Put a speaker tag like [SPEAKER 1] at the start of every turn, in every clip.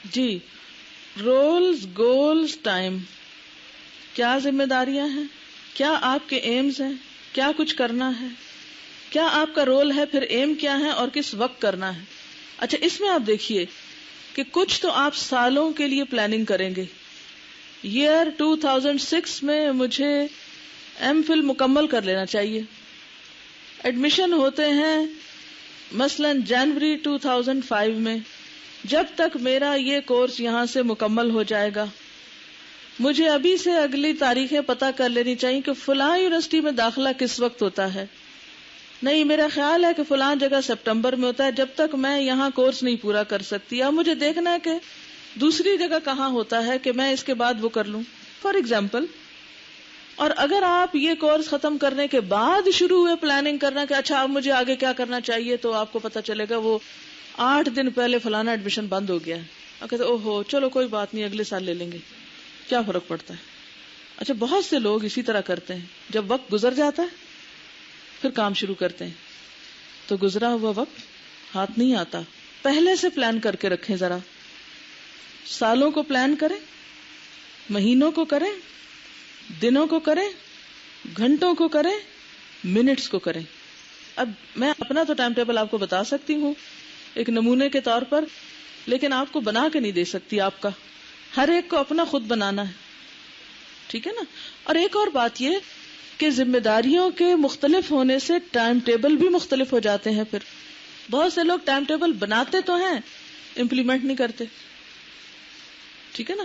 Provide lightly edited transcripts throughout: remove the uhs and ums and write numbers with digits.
[SPEAKER 1] جی، rules, goals, time, کیا ذمہ داریاں ہیں، کیا آپ کے ایمز ہیں، کیا کچھ کرنا ہے، کیا آپ کا رول ہے، پھر ایم کیا ہے اور کس وقت کرنا ہے. اچھا، اس میں آپ دیکھیے کہ کچھ تو آپ سالوں کے لیے پلاننگ کریں گے. ایئر 2006 میں مجھے ایم فل مکمل کر لینا چاہیے. ایڈمیشن ہوتے ہیں مثلا جنوری 2005 میں. جب تک میرا یہ کورس یہاں سے مکمل ہو جائے گا مجھے ابھی سے اگلی تاریخیں پتہ کر لینی چاہیے کہ فلاں یونیورسٹی میں داخلہ کس وقت ہوتا ہے. نہیں، میرا خیال ہے کہ فلاں جگہ سپٹمبر میں ہوتا ہے. جب تک میں یہاں کورس نہیں پورا کر سکتی، اب مجھے دیکھنا ہے کہ دوسری جگہ کہاں ہوتا ہے کہ میں اس کے بعد وہ کر لوں، فار ایگزامپل. اور اگر آپ یہ کورس ختم کرنے کے بعد شروع ہوئے پلاننگ کرنا کہ اچھا اب مجھے آگے کیا کرنا چاہیے، تو آپ کو پتا چلے گا وہ 8 دن پہلے فلانا ایڈمیشن بند ہو گیا ہے. آپ کہتے اوہو چلو کوئی بات نہیں، اگلے سال لے لیں گے، کیا فرق پڑتا ہے. اچھا، بہت سے لوگ اسی طرح کرتے ہیں. جب وقت گزر جاتا ہے پھر کام شروع کرتے ہیں تو گزرا ہوا وقت ہاتھ نہیں آتا. پہلے سے پلان کر کے رکھیں، ذرا سالوں کو پلان کریں، مہینوں کو کریں، دنوں کو کریں، گھنٹوں کو کریں، منٹس کو کریں. اب میں اپنا تو ٹائم ٹیبل آپ کو بتا سکتی ہوں ایک نمونے کے طور پر، لیکن آپ کو بنا کے نہیں دے سکتی. آپ کا ہر ایک کو اپنا خود بنانا ہے، ٹھیک ہے نا. اور ایک اور بات یہ کہ ذمہ داریوں کے مختلف ہونے سے ٹائم ٹیبل بھی مختلف ہو جاتے ہیں. پھر بہت سے لوگ ٹائم ٹیبل بناتے تو ہیں، امپلیمنٹ نہیں کرتے، ٹھیک ہے نا.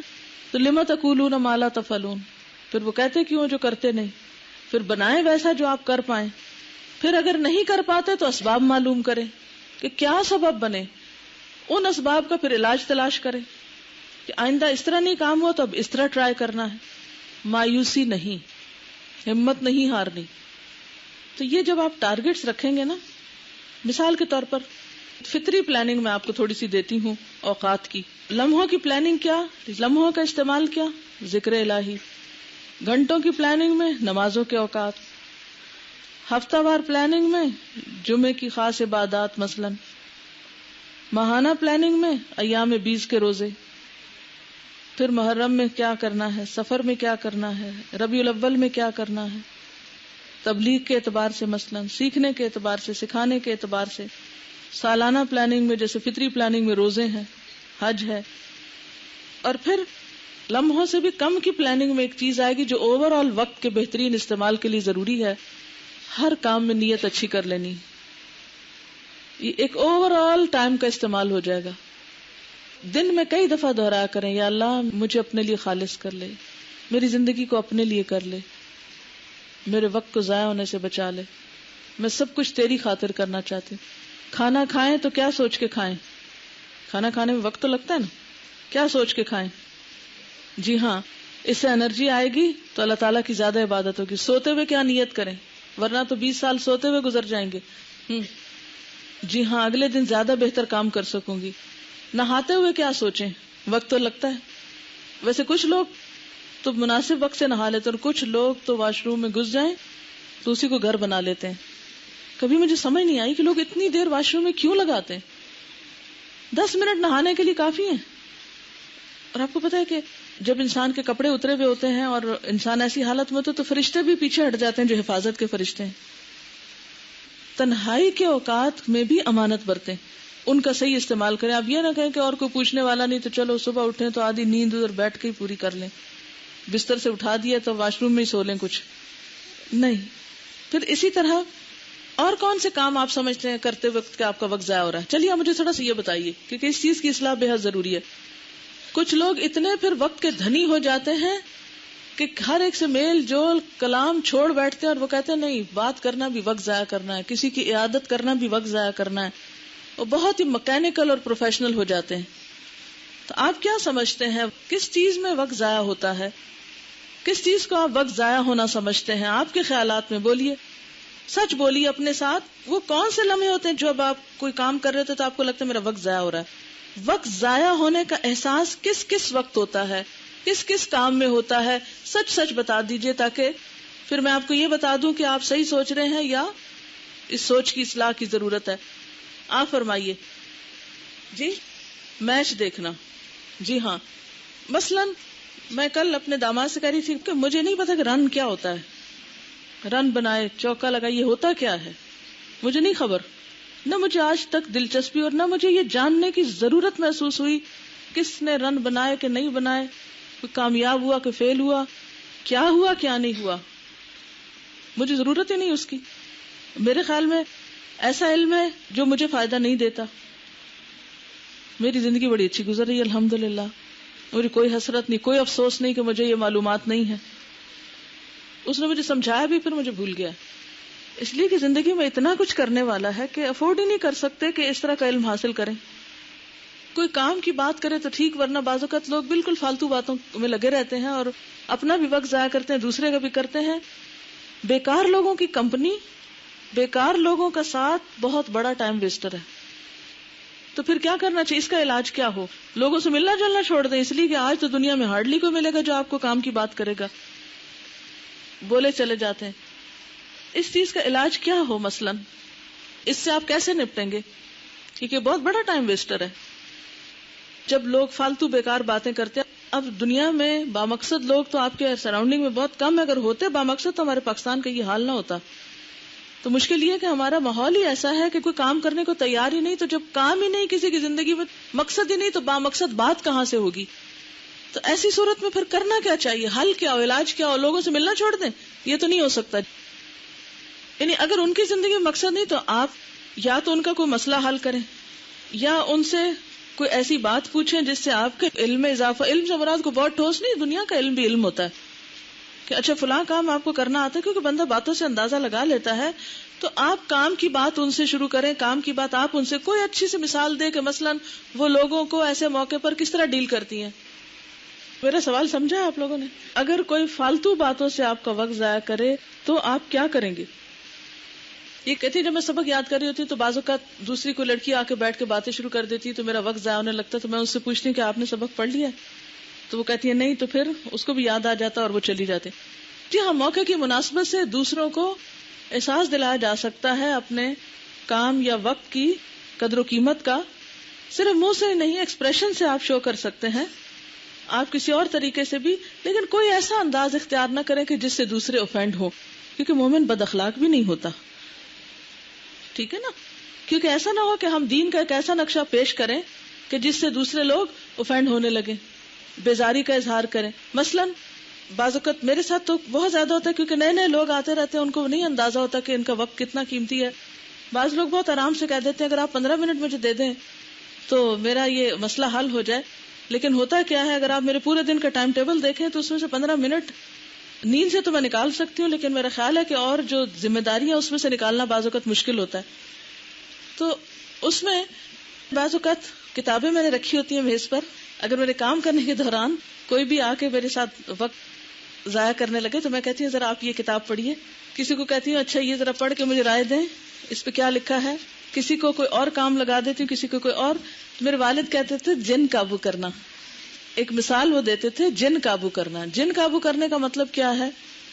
[SPEAKER 1] تو لما تقولون ما لا تفعلون، پھر وہ کہتے کیوں جو کرتے نہیں. پھر بنائیں ویسا جو آپ کر پائیں. پھر اگر نہیں کر پاتے تو اسباب معلوم کریں کہ کیا سبب بنے، ان اسباب کا پھر علاج تلاش کریں کہ آئندہ اس طرح نہیں کام ہوا تو اب اس طرح ٹرائی کرنا ہے. مایوسی نہیں، ہمت نہیں ہارنی. تو یہ جب آپ ٹارگٹس رکھیں گے نا، مثال کے طور پر فطری پلاننگ میں آپ کو تھوڑی سی دیتی ہوں اوقات کی. لمحوں کی پلاننگ کیا، لمحوں کا استعمال کیا، ذکر الہی. گھنٹوں کی پلاننگ میں نمازوں کے اوقات. ہفتہ وار پلاننگ میں جمعے کی خاص عبادات مثلا. ماہانہ پلاننگ میں ایام 20 کے روزے. پھر محرم میں کیا کرنا ہے، سفر میں کیا کرنا ہے، ربیع الاول میں کیا کرنا ہے، تبلیغ کے اعتبار سے مثلا، سیکھنے کے اعتبار سے، سکھانے کے اعتبار سے. سالانہ پلاننگ میں جیسے فطری پلاننگ میں روزے ہیں، حج ہے. اور پھر لمحوں سے بھی کم کی پلاننگ میں ایک چیز آئے گی جو اوور آل وقت کے بہترین استعمال کے لیے ضروری ہے. ہر کام میں نیت اچھی کر لینی. یہ ایک اوور آل ٹائم کا استعمال ہو جائے گا. دن میں کئی دفعہ دہرایا کریں، یا اللہ مجھے اپنے لیے خالص کر لے، میری زندگی کو اپنے لیے کر لے، میرے وقت کو ضائع ہونے سے بچا لے، میں سب کچھ تیری خاطر کرنا چاہتی ہوں. کھانا کھائیں تو کیا سوچ کے کھائیں؟ کھانا کھانے میں وقت تو لگتا ہے نا، کیا سوچ کے کھائیں؟ جی ہاں، اس سے انرجی آئے گی تو اللہ تعالیٰ کی زیادہ عبادت ہوگی. سوتے ہوئے کیا نیت کریں، ورنہ تو 20 سال سوتے ہوئے گزر جائیں گے. جی ہاں، اگلے دن زیادہ بہتر کام کر سکوں گی. نہاتے ہوئے کیا سوچیں، وقت تو لگتا ہے. ویسے کچھ لوگ تو مناسب وقت سے نہا لیتے ہیں، اور کچھ لوگ تو واش روم میں گھس جائیں تو اسی کو گھر بنا لیتے ہیں. کبھی مجھے سمجھ نہیں آئی کہ لوگ اتنی دیر واش روم میں کیوں لگاتے ہیں. 10 منٹ نہانے کے لیے کافی ہیں. اور آپ کو پتا ہے کہ جب انسان کے کپڑے اترے ہوئے ہوتے ہیں اور انسان ایسی حالت میں ہوتا ہے تو فرشتے بھی پیچھے ہٹ جاتے ہیں جو حفاظت کے فرشتے ہیں. تنہائی کے اوقات میں بھی امانت برتیں، ان کا صحیح استعمال کریں. آپ یہ نہ کہیں کہ اور کوئی پوچھنے والا نہیں تو چلو صبح اٹھیں تو آدھی نیند ادھر بیٹھ کے ہی پوری کر لیں، بستر سے اٹھا دیا تو واش روم میں ہی سو لیں. کچھ نہیں. پھر اسی طرح اور کون سے کام آپ سمجھتے ہیں کرتے وقت کہ آپ کا وقت ضائع ہو رہا ہے؟ چلیے آپ مجھے تھوڑا سا یہ بتائیے کیونکہ اس چیز کی اصلاح بے حد ضروری ہے. کچھ لوگ اتنے پھر وقت کے دھنی ہو جاتے ہیں کہ ہر ایک سے میل جول کلام چھوڑ بیٹھتے ہیں، اور وہ کہتے ہیں نہیں، بات کرنا بھی وقت ضائع کرنا ہے، کسی کی عیادت کرنا بھی وقت ضائع کرنا ہے. وہ بہت ہی مکینیکل اور پروفیشنل ہو جاتے ہیں. تو آپ کیا سمجھتے ہیں کس چیز میں وقت ضائع ہوتا ہے؟ کس چیز کو آپ وقت ضائع ہونا سمجھتے ہیں آپ کے خیالات میں؟ بولیے، سچ بولیے اپنے ساتھ. وہ کون سے لمحے ہوتے ہیں جب آپ کوئی کام کر رہے ہوتے تو آپ کو لگتا ہے میرا وقت ضائع ہو رہا ہے؟ وقت ضائع ہونے کا احساس کس کس وقت ہوتا ہے، کس کس کام میں ہوتا ہے؟ سچ سچ بتا دیجئے تاکہ پھر میں آپ کو یہ بتا دوں کہ آپ صحیح سوچ رہے ہیں یا اس سوچ کی اصلاح کی ضرورت ہے. آپ فرمائیے. جی، میچ دیکھنا. جی ہاں، مثلاً میں کل اپنے داماد سے کہہ رہی تھی کہ مجھے نہیں پتا کہ رن کیا ہوتا ہے، رن بنائے، چوکا لگائے، یہ ہوتا کیا ہے، مجھے نہیں خبر، نہ مجھے آج تک دلچسپی اور نہ مجھے یہ جاننے کی ضرورت محسوس ہوئی کس نے رن بنائے کہ نہیں بنائے، کوئی کامیاب ہوا کہ فیل ہوا، کیا نہیں ہوا، مجھے ضرورت ہی نہیں اس کی. میرے خیال میں ایسا علم ہے جو مجھے فائدہ نہیں دیتا. میری زندگی بڑی اچھی گزر رہی ہے الحمدللہ، مجھے کوئی حسرت نہیں، کوئی افسوس نہیں کہ مجھے یہ معلومات نہیں ہے. اس نے مجھے سمجھایا بھی، پھر مجھے بھول گیا. اس لیے کہ زندگی میں اتنا کچھ کرنے والا ہے کہ افورڈ ہی نہیں کر سکتے کہ اس طرح کا علم حاصل کریں. کوئی کام کی بات کرے تو ٹھیک، ورنہ بعض اوقات لوگ بالکل فالتو باتوں میں لگے رہتے ہیں اور اپنا بھی وقت ضائع کرتے ہیں، دوسرے کا بھی کرتے ہیں. بیکار لوگوں کی کمپنی، بیکار لوگوں کا ساتھ بہت بڑا ٹائم ویسٹر ہے. تو پھر کیا کرنا چاہیے؟ اس کا علاج کیا ہو؟ لوگوں سے ملنا جلنا چھوڑ دیں، اس لیے کہ آج تو دنیا میں ہارڈلی کوئی ملے گا جو آپ کو کام کی بات کرے گا، بولے چلے جاتے ہیں. اس چیز کا علاج کیا ہو؟ مثلاً اس سے آپ کیسے نپٹیں گے؟ کیونکہ بہت بڑا ٹائم ویسٹر ہے جب لوگ فالتو بیکار باتیں کرتے ہیں. اب دنیا میں بامقصد لوگ تو آپ کے سراؤنڈنگ میں بہت کم ہے، اگر ہوتے بامقصد تو ہمارے پاکستان کا یہ حال نہ ہوتا. تو مشکل یہ ہے کہ ہمارا ماحول ہی ایسا ہے کہ کوئی کام کرنے کو تیار ہی نہیں. تو جب کام ہی نہیں کسی کی زندگی میں، مقصد ہی نہیں، تو بامقصد بات کہاں سے ہوگی؟ تو ایسی صورت میں پھر کرنا کیا چاہیے؟ حل کیا ہو؟ علاج کیا ہو؟ لوگوں سے ملنا چھوڑ دیں؟ یہ تو نہیں ہو سکتا. یعنی اگر ان کی زندگی میں مقصد نہیں تو آپ یا تو ان کا کوئی مسئلہ حل کریں، یا ان سے کوئی ایسی بات پوچھیں جس سے آپ کے علم میں اضافہ. علم سے مراد کو بہت ٹھوس نہیں، دنیا کا علم بھی علم ہوتا ہے کہ اچھا فلاں کام آپ کو کرنا آتا ہے، کیونکہ بندہ باتوں سے اندازہ لگا لیتا ہے. تو آپ کام کی بات ان سے شروع کریں، کام کی بات آپ ان سے کوئی اچھی سی مثال دے کہ مثلاً وہ لوگوں کو ایسے موقع پر کس طرح ڈیل کرتی ہیں. میرا سوال سمجھا ہے آپ لوگوں نے؟ اگر کوئی فالتو باتوں سے آپ کا وقت ضائع کرے تو آپ کیا کریں گے؟ یہ کہتی جب میں سبق یاد کر رہی ہوتی تو بعض اوقات دوسری کوئی لڑکی آ کے بیٹھ کے باتیں شروع کر دیتی تو میرا وقت ضائع ہونے لگتا. تو میں اس سے پوچھتی ہوں کہ آپ نے سبق پڑھ لیا؟ تو وہ کہتی ہے نہیں. تو پھر اس کو بھی یاد آ جاتا اور وہ چلی جاتی. جی ہاں، موقع کی مناسبت سے دوسروں کو احساس دلایا جا سکتا ہے اپنے کام یا وقت کی قدر و قیمت کا. صرف منہ سے نہیں، ایکسپریشن سے آپ شو کر سکتے ہیں، آپ کسی اور طریقے سے بھی، لیکن کوئی ایسا انداز اختیار نہ کریں کہ جس سے دوسرے اوفینڈ ہو، کیونکہ مومن بد اخلاق بھی نہیں ہوتا. ٹھیک ہے نا؟ کیونکہ ایسا نہ ہو کہ ہم دین کا ایک ایسا نقشہ پیش کریں کہ جس سے دوسرے لوگ اوفینڈ ہونے لگے، بیزاری کا اظہار کریں. مثلاً بعض اوقات میرے ساتھ تو بہت زیادہ ہوتا ہے کیونکہ نئے نئے لوگ آتے رہتے ہیں، ان کو نہیں اندازہ ہوتا کہ ان کا وقت کتنا قیمتی ہے. بعض لوگ بہت آرام سے کہہ دیتے ہیں اگر آپ 15 منٹ مجھے دے دیں تو میرا یہ مسئلہ حل ہو جائے. لیکن ہوتا کیا ہے، اگر آپ میرے پورے دن کا ٹائم ٹیبل دیکھیں تو اس میں سے 15 منٹ نیند سے تو میں نکال سکتی ہوں، لیکن میرا خیال ہے کہ اور جو ذمہ داریاں اس میں سے نکالنا بعض اوقات مشکل ہوتا ہے. تو اس میں بعض اوقات کتابیں میں نے رکھی ہوتی ہیں میز پر، اگر میرے کام کرنے کے دوران کوئی بھی آ کے میرے ساتھ وقت ضائع کرنے لگے تو میں کہتی ہوں ذرا آپ یہ کتاب پڑھیے. کسی کو کہتی ہوں اچھا یہ ذرا پڑھ کے مجھے رائے دیں اس پہ کیا لکھا ہے. کسی کو کوئی اور کام لگا دیتی ہوں، کسی کو کوئی اور. میرے والد کہتے تھے جن قابو کرنا، ایک مثال وہ دیتے تھے جن قابو کرنا. جن قابو کرنے کا مطلب کیا ہے؟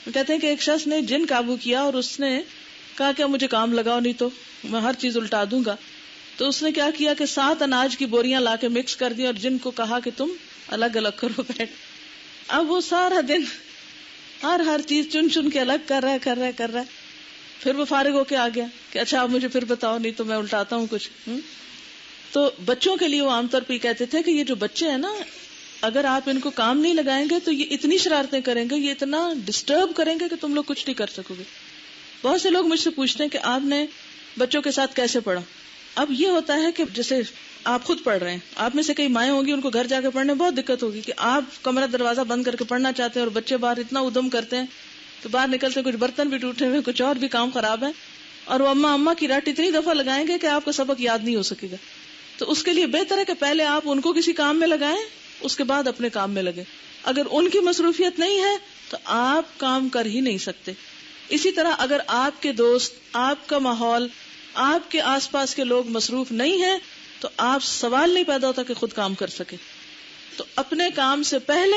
[SPEAKER 1] کہتے ہیں کہ ایک شخص نے جن قابو کیا اور اس نے کہا کہ مجھے کام لگاؤ نہیں تو میں ہر چیز الٹا دوں گا. تو اس نے کیا کیا کہ 7 اناج کی بوریاں لا کے مکس کر دی اور جن کو کہا کہ تم الگ الگ کرو بیٹھ. اب وہ سارا دن ہر چیز چن چن کے الگ کر رہا ہے. پھر وہ فارغ ہو کے آ گیا کہ اچھا آپ مجھے پھر بتاؤ نہیں تو میں الٹاتا ہوں کچھ. تو بچوں کے لیے وہ عام طور پہ کہتے تھے کہ یہ جو بچے ہیں نا، اگر آپ ان کو کام نہیں لگائیں گے تو یہ اتنی شرارتیں کریں گے، یہ اتنا ڈسٹرب کریں گے کہ تم لوگ کچھ نہیں کر سکو گے. بہت سے لوگ مجھ سے پوچھتے ہیں کہ آپ نے بچوں کے ساتھ کیسے پڑھا. اب یہ ہوتا ہے کہ جیسے آپ خود پڑھ رہے ہیں، آپ میں سے کئی مائیں ہوں گی ان کو گھر جا کے پڑھنے بہت دقت ہوگی کہ آپ کمرہ دروازہ بند کر کے پڑھنا چاہتے ہیں اور بچے باہر اتنا ادم کرتے ہیں تو باہر نکلتے کچھ برتن بھی ٹوٹے ہوئے، کچھ اور بھی کام خراب ہے، اور وہ اما کی رٹ اتنی دفعہ لگائیں گے کہ آپ کو سبق یاد نہیں ہو سکے گا. تو اس کے لیے بہتر ہے کہ پہلے آپ ان کو کسی کام میں لگائیں، اس کے بعد اپنے کام میں لگیں. اگر ان کی مصروفیت نہیں ہے تو آپ کام کر ہی نہیں سکتے. اسی طرح اگر آپ کے دوست، آپ کا ماحول، آپ کے آس پاس کے لوگ مصروف نہیں ہیں تو آپ سوال نہیں پیدا ہوتا کہ خود کام کر سکے. تو اپنے کام سے پہلے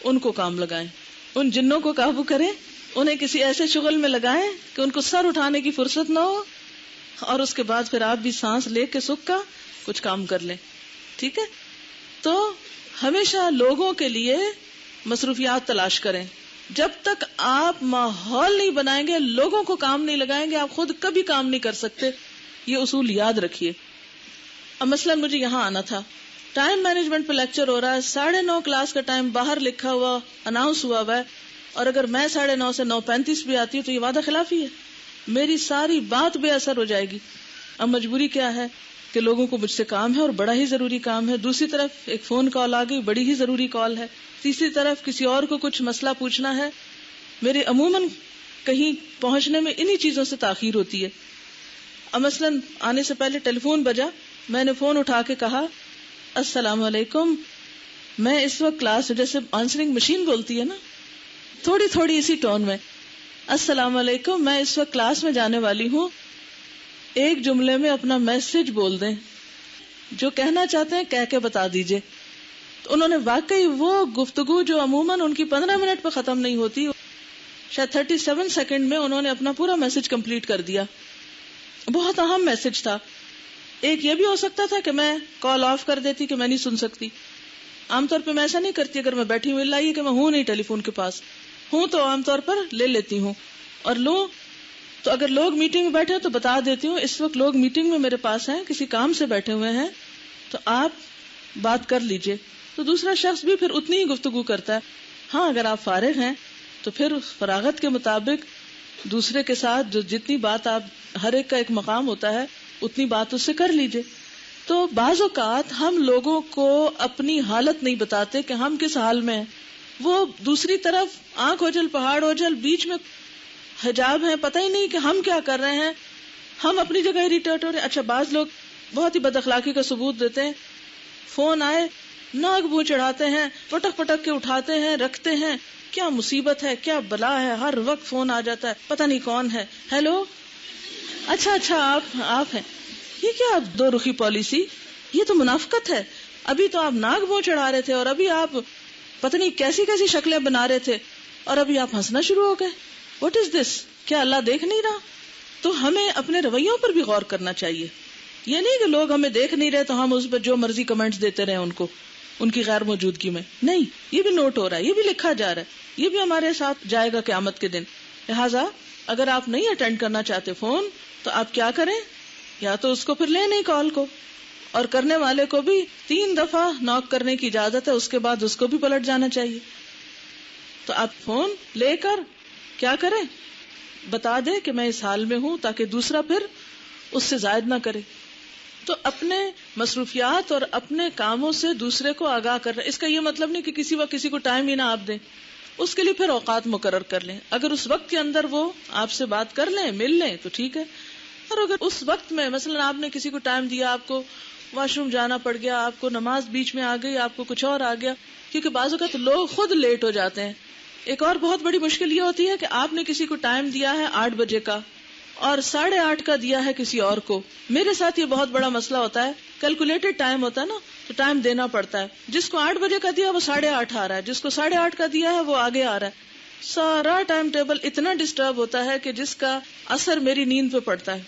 [SPEAKER 1] ان کو کام لگائیں، ان جنوں کو قابو کریں، انہیں کسی ایسے شغل میں لگائیں کہ ان کو سر اٹھانے کی فرصت نہ ہو، اور اس کے بعد پھر آپ بھی سانس لے کے سکھ کا کچھ کام کر لیں. ٹھیک ہے؟ تو ہمیشہ لوگوں کے لیے مصروفیات تلاش کریں. جب تک آپ ماحول نہیں بنائیں گے، لوگوں کو کام نہیں لگائیں گے، آپ خود کبھی کام نہیں کر سکتے. یہ اصول یاد رکھیے. اب مثلا مجھے یہاں آنا تھا، ٹائم مینجمنٹ پہ لیکچر ہو رہا ہے، 9:30 کلاس کا ٹائم باہر لکھا ہوا اناؤنس ہوا ہے، اور اگر میں 9:30 سے 9:35 بھی آتی ہوں تو یہ وعدہ خلافی ہے. میری ساری بات بے اثر ہو جائے گی. اب مجبوری کیا ہے کہ لوگوں کو مجھ سے کام ہے اور بڑا ہی ضروری کام ہے. دوسری طرف ایک فون کال آ گئی، بڑی ہی ضروری کال ہے. تیسری طرف کسی اور کو کچھ مسئلہ پوچھنا ہے. میرے عموماً کہیں پہنچنے میں انہی چیزوں سے تاخیر ہوتی ہے. اب مثلاً آنے سے پہلے ٹیلی فون بجا، میں نے فون اٹھا کے کہا السلام علیکم، میں اس وقت کلاس، جیسے آنسرنگ مشین بولتی ہے نا، تھوڑی تھوڑی اسی ٹون میں، السلام علیکم، میں اس وقت کلاس میں جانے والی ہوں، ایک جملے میں اپنا میسج بول دیں، جو کہنا چاہتے ہیں کہہ کے بتا دیجئے. تو انہوں نے واقعی وہ گفتگو جو عموماً ان کی 15 منٹ پہ ختم نہیں ہوتی، شاید 37 سیکنڈ میں انہوں نے اپنا پورا میسج کمپلیٹ کر دیا. بہت اہم میسج تھا. ایک یہ بھی ہو سکتا تھا کہ میں کال آف کر دیتی کہ میں نہیں سن سکتی. عام طور پہ میں ایسا نہیں کرتی، اگر میں بیٹھی ہوئی لائیے کہ میں ہوں نہیں ٹیلی فون کے پاس ہوں تو عام طور پر لے لیتی ہوں، اور لوں تو اگر لوگ میٹنگ میں بیٹھے تو بتا دیتی ہوں اس وقت لوگ میٹنگ میں میرے پاس ہیں، کسی کام سے بیٹھے ہوئے ہیں، تو آپ بات کر لیجئے. تو دوسرا شخص بھی پھر اتنی ہی گفتگو کرتا ہے. ہاں اگر آپ فارغ ہیں تو پھر فراغت کے مطابق دوسرے کے ساتھ جو جتنی بات، آپ ہر ایک کا ایک مقام ہوتا ہے، اتنی بات اس سے کر لیجئے. تو بعض اوقات ہم لوگوں کو اپنی حالت نہیں بتاتے کہ ہم کس حال میں ہیں. وہ دوسری طرف آنکھ اوجل پہاڑ اوجل، بیچ میں حجاب ہے، پتہ ہی نہیں کہ ہم کیا کر رہے ہیں. ہم اپنی جگہ اریٹیٹ ہو رہے ہیں. اچھا بعض لوگ بہت ہی بد اخلاقی کا ثبوت دیتے ہیں. فون آئے ناک منہ چڑھاتے ہیں، پٹک پٹک کے اٹھاتے ہیں، رکھتے ہیں. کیا مصیبت ہے، کیا بلا ہے، ہر وقت فون آ جاتا ہے، پتہ نہیں کون ہے. ہیلو، اچھا آپ ہیں. یہ کیا دو رخی پالیسی، یہ تو منافقت ہے. ابھی تو آپ ناک منہ چڑھا رہے تھے، اور ابھی آپ پتہ نہیں کیسی کیسی شکلیں بنا رہے تھے، اور ابھی آپ ہنسنا شروع ہو گئے. واٹ از دس؟ کیا اللہ دیکھ نہیں رہا؟ تو ہمیں اپنے رویوں پر بھی غور کرنا چاہیے. یہ نہیں کہ لوگ ہمیں دیکھ نہیں رہے تو ہم اس پر جو مرضی کمنٹس دیتے رہے ان کی غیر موجودگی میں. نہیں، یہ بھی نوٹ ہو رہا ہے، یہ بھی لکھا جا رہا ہے، یہ بھی ہمارے ساتھ جائے گا قیامت کے دن. لہٰذا اگر آپ نہیں اٹینڈ کرنا چاہتے فون تو آپ کیا کریں؟ یا تو اس کو پھر لیں نہیں کال کو، اور کرنے والے کو بھی 3 دفعہ ناک کرنے کی اجازت ہے، اس کے بعد اس کو بھی پلٹ جانا چاہیے. تو آپ فون لے کر کیا کریں؟ بتا دیں کہ میں اس حال میں ہوں، تاکہ دوسرا پھر اس سے زائد نہ کرے. تو اپنے مصروفیات اور اپنے کاموں سے دوسرے کو آگاہ کرنا. اس کا یہ مطلب نہیں کہ کسی وقت کسی کو ٹائم ہی نہ آپ دیں، اس کے لیے پھر اوقات مقرر کر لیں. اگر اس وقت کے اندر وہ آپ سے بات کر لیں، مل لیں تو ٹھیک ہے. اور اگر اس وقت میں مثلا آپ نے کسی کو ٹائم دیا، آپ کو واش روم جانا پڑ گیا، آپ کو نماز بیچ میں آ گئی، آپ کو کچھ اور آ گیا، کیونکہ بعض اوقات لوگ خود لیٹ ہو جاتے ہیں. ایک اور بہت بڑی مشکل یہ ہوتی ہے کہ آپ نے کسی کو ٹائم دیا ہے 8 بجے کا اور 8:30 کا دیا ہے کسی اور کو. میرے ساتھ یہ بہت بڑا مسئلہ ہوتا ہے. کیلکولیٹڈ ٹائم ہوتا ہے نا، تو ٹائم دینا پڑتا ہے. جس کو 8 بجے کا دیا وہ 8:30 آ رہا ہے، جس کو 8:30 کا دیا ہے وہ آگے آ رہا ہے. سارا ٹائم ٹیبل اتنا ڈسٹرب ہوتا ہے کہ جس کا اثر میری نیند پہ پڑتا ہے.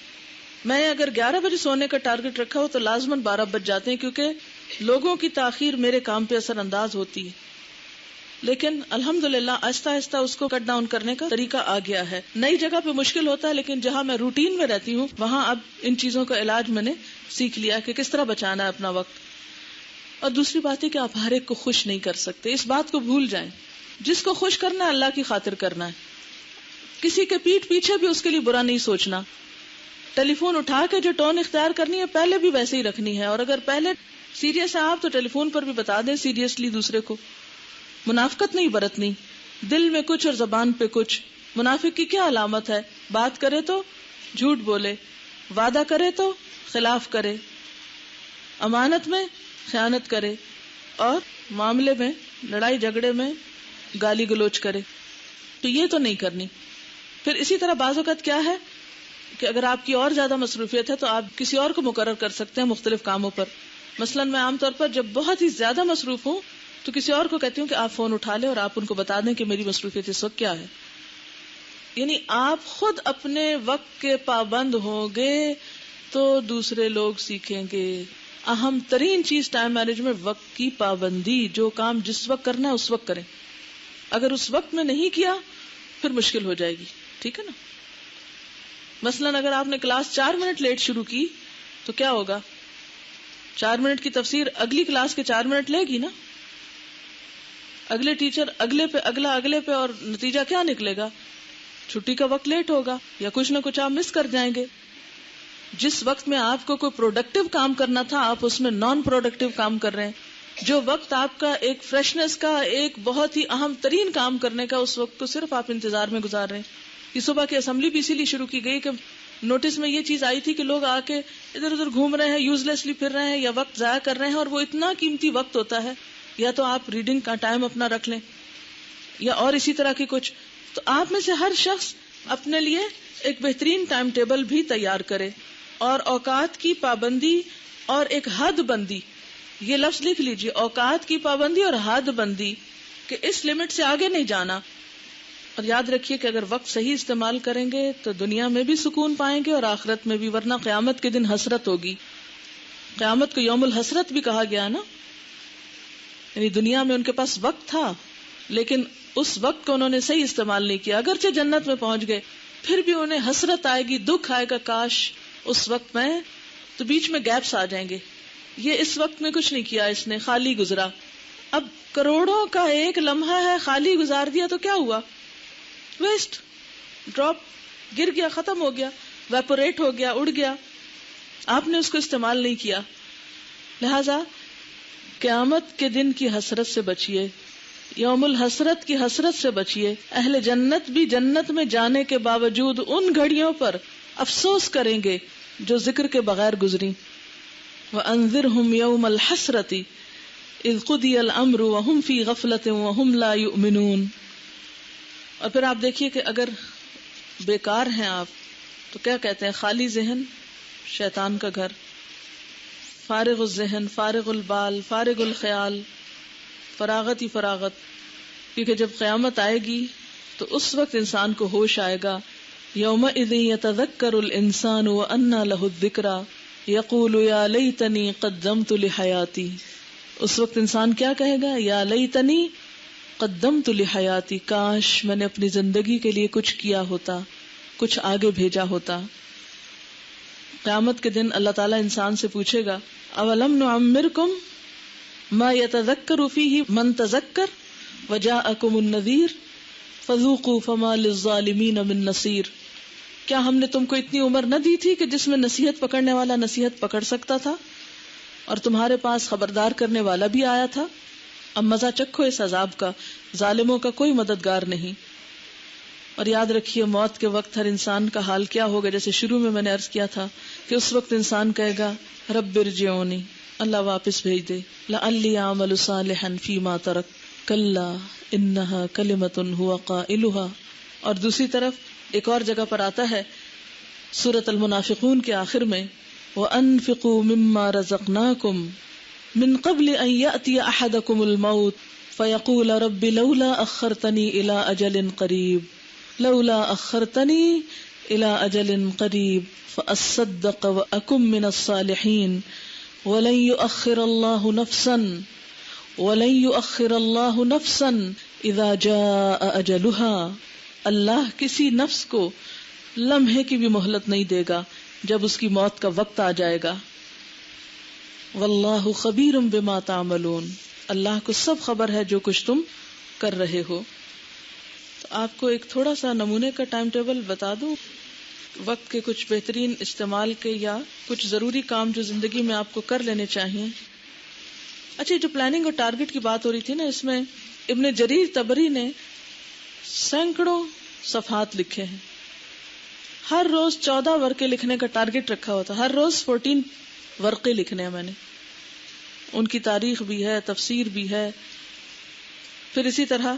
[SPEAKER 1] میں اگر 11 بجے سونے کا ٹارگٹ رکھا ہو تو لازماً 12 بج جاتے ہیں، کیونکہ لوگوں کی تاخیر میرے کام پہ اثر انداز ہوتی ہے. لیکن الحمدللہ آہستہ آہستہ اس کو کٹ ڈاؤن کرنے کا طریقہ آ گیا ہے. نئی جگہ پہ مشکل ہوتا ہے، لیکن جہاں میں روٹین میں رہتی ہوں وہاں اب ان چیزوں کا علاج میں نے سیکھ لیا کہ کس طرح بچانا ہے اپنا وقت. اور دوسری بات ہے کہ آپ ہر ایک کو خوش نہیں کر سکتے، اس بات کو بھول جائیں. جس کو خوش کرنا ہے اللہ کی خاطر کرنا ہے. کسی کے پیٹھ پیچھے بھی اس کے لیے برا نہیں سوچنا. ٹیلی فون اٹھا کے جو ٹون اختیار کرنی ہے پہلے بھی ویسے ہی رکھنی ہے، اور اگر پہلے سیریس ہے آپ تو ٹیلی فون پر بھی بتا دیں سیریسلی دوسرے کو. منافقت نہیں برتنی، دل میں کچھ اور زبان پہ کچھ. منافق کی کیا علامت ہے؟ بات کرے تو جھوٹ بولے، وعدہ کرے تو خلاف کرے، امانت میں خیانت کرے، اور معاملے میں لڑائی جھگڑے میں گالی گلوچ کرے. تو یہ تو نہیں کرنی. پھر اسی طرح بعض اوقات کیا ہے کہ اگر آپ کی اور زیادہ مصروفیت ہے تو آپ کسی اور کو مقرر کر سکتے ہیں مختلف کاموں پر. مثلا میں عام طور پر جب بہت ہی زیادہ مصروف ہوں تو کسی اور کو کہتی ہوں کہ آپ فون اٹھا لیں اور آپ ان کو بتا دیں کہ میری مصروفیت اس وقت کیا ہے. یعنی آپ خود اپنے وقت کے پابند ہوں گے تو دوسرے لوگ سیکھیں گے. اہم ترین چیز ٹائم مینجمنٹ وقت کی پابندی. جو کام جس وقت کرنا ہے اس وقت کریں. اگر اس وقت میں نہیں کیا پھر مشکل ہو جائے گی. ٹھیک ہے نا؟ مثلاً اگر آپ نے کلاس 4 منٹ لیٹ شروع کی تو کیا ہوگا؟ 4 منٹ کی تفسیر اگلی کلاس کے 4 منٹ لے گی نا. اگلے ٹیچر اگلے پہ اگلا اگلے پہ، اور نتیجہ کیا نکلے گا؟ چھٹی کا وقت لیٹ ہوگا یا کچھ نہ کچھ آپ مس کر جائیں گے. جس وقت میں آپ کو کوئی پروڈکٹیو کام کرنا تھا آپ اس میں نان پروڈکٹیو کام کر رہے ہیں. جو وقت آپ کا ایک فریشنس کا، ایک بہت ہی اہم ترین کام کرنے کا، اس وقت کو صرف آپ انتظار میں گزار رہے ہیں. یہ صبح کی اسمبلی بھی اسی لیے شروع کی گئی کہ نوٹس میں یہ چیز آئی تھی کہ لوگ آ کے ادھر ادھر گھوم رہے ہیں، یوز لیسلی پھر رہے ہیں یا وقت ضائع کر رہے ہیں، اور وہ اتنا قیمتی وقت ہوتا ہے. یا تو آپ ریڈنگ کا ٹائم اپنا رکھ لیں یا اور اسی طرح کی کچھ. تو آپ میں سے ہر شخص اپنے لیے ایک بہترین ٹائم ٹیبل بھی تیار کرے، اور اوقات کی پابندی اور ایک حد بندی. یہ لفظ لکھ لیجیے، اوقات کی پابندی اور حد بندی، کہ اس لمٹ سے آگے نہیں جانا. اور یاد رکھیے کہ اگر وقت صحیح استعمال کریں گے تو دنیا میں بھی سکون پائیں گے اور آخرت میں بھی، ورنہ قیامت کے دن حسرت ہوگی. قیامت کو یوم الحسرت بھی کہا گیا نا. یعنی دنیا میں ان کے پاس وقت تھا لیکن اس وقت کو انہوں نے صحیح استعمال نہیں کیا. اگرچہ جنت میں پہنچ گئے پھر بھی انہیں حسرت آئے گی، دکھ آئے گا، کاش اس وقت میں. تو بیچ میں گیپس آ جائیں گے. یہ اس وقت میں کچھ نہیں کیا اس نے، خالی گزرا. اب کروڑوں کا ایک لمحہ ہے، خالی گزار دیا تو کیا ہوا؟ ویسٹ، ڈراپ، گر گیا، ختم ہو گیا، ویپوریٹ ہو گیا، اڑ گیا. آپ نے اس کو استعمال نہیں کیا. لہذا قیامت کے دن کی حسرت سے بچیے، یوم الحسرت کی حسرت سے بچیے. اہل جنت بھی جنت میں جانے کے باوجود ان گھڑیوں پر افسوس کریں گے جو ذکر کے بغیر گزری. وَأَنذِرْهُمْ يَوْمَ الْحَسْرَةِ إِذْ قُضِيَ الْأَمْرُ وَهُمْ فِي غَفْلَةٍ وَهُمْ لَا يُؤْمِنُونَ. اور پھر آپ دیکھیے کہ اگر بیکار ہیں آپ تو کیا کہتے ہیں؟ خالی ذہن شیطان کا گھر، فارغ الذہن، فارغ البال، فارغ الخیال، فراغت ہی فراغت. کیونکہ جب قیامت آئے گی تو اس وقت انسان کو ہوش آئے گا. یومئذ یتذکر الانسان وانى له الذکری یقول یا لیتنی قدمت لحیاتی. اس وقت انسان کیا کہے گا؟ یا لیتنی قدمت لحیاتی، کاش میں نے اپنی زندگی کے لیے کچھ کیا ہوتا، کچھ آگے بھیجا ہوتا. قیامت کے دن اللہ تعالیٰ انسان سے پوچھے گا اولم نعمرکم ما یتذکر فیہ من تذکر وجاءکم النذیر فذوقوا فما للظالمین من نصیر. کیا ہم نے تم کو اتنی عمر نہ دی تھی کہ جس میں نصیحت پکڑنے والا نصیحت پکڑ سکتا تھا اور تمہارے پاس خبردار کرنے والا بھی آیا تھا؟ اب مزہ چکھو اس عذاب کا، ظالموں کا کوئی مددگار نہیں. اور یاد رکھیے موت کے وقت ہر انسان کا حال کیا ہوگا. جیسے شروع میں نے عرض کیا تھا کہ اس وقت انسان کہے گا رب ارجعونی، اللہ واپس بھیج دے، لعلی اعمل صالحا فیما ترک کلا انہا کلمۃ هو قائلها. اور دوسری طرف ایک اور جگہ پر آتا ہے سورۃ المنافقون کے آخر میں وَأَنفِقُوا مِمَّا رَزَقْنَاكُمْ مِن قَبْلِ أَن يَأْتِيَ أَحَدَكُمُ الْمَوْتُ فَيَقُولَ رَبِّ لَوْلَا أَخَّرْتَنِي إِلَىٰ أَجَلٍ قَرِيبٍ فَأَصَّدَّقَ وَأَكُن مِّنَ الصَّالِحِينَ وَلَن يُؤَخِّرَ اللَّهُ نَفْسًا إِذَا جَاءَ أَجَلُهَا. اللہ کسی نفس کو لمحے کی بھی مہلت نہیں دے گا جب اس کی موت کا وقت آ جائے گا. واللہ خبیر بما تعملون، اللہ کو سب خبر ہے جو کچھ تم کر رہے ہو. تو آپ کو ایک تھوڑا سا نمونے کا ٹائم ٹیبل بتا دوں وقت کے کچھ بہترین استعمال کے، یا کچھ ضروری کام جو زندگی میں آپ کو کر لینے چاہیے. اچھا، جو پلاننگ اور ٹارگٹ کی بات ہو رہی تھی نا، اس میں ابن جریر طبری نے سینکڑوں صفحات لکھے ہیں. ہر روز 14 ورقے لکھنے کا ٹارگٹ رکھا ہوتا، ہر روز 14 ورقے لکھنے ہیں میں نے. ان کی تاریخ بھی ہے، تفسیر بھی ہے. پھر اسی طرح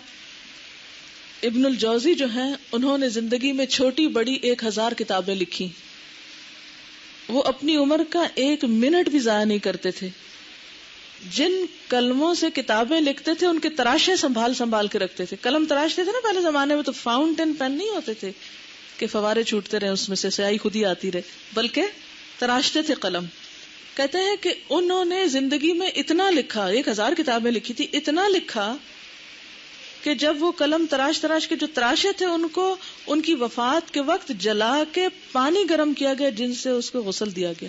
[SPEAKER 1] ابن الجوزی جو ہیں انہوں نے زندگی میں چھوٹی بڑی 1000 کتابیں لکھی. وہ اپنی عمر کا 1 منٹ بھی ضائع نہیں کرتے تھے. جن قلموں سے کتابیں لکھتے تھے ان کے تراشے سنبھال سنبھال کے رکھتے تھے. قلم تراشتے تھے نا پہلے زمانے میں، تو فاؤنٹین پین نہیں ہوتے تھے کہ فوارے چھوٹتے رہے اس میں سے سیاہی خود ہی آتی رہے، بلکہ تراشتے تھے قلم. کہتے ہیں کہ انہوں نے زندگی میں اتنا لکھا، 1000 کتابیں لکھی تھی، اتنا لکھا کہ جب وہ قلم تراش تراش کے جو تراشے تھے ان کو ان کی وفات کے وقت جلا کے پانی گرم کیا گیا جن سے اس کو غسل دیا گیا.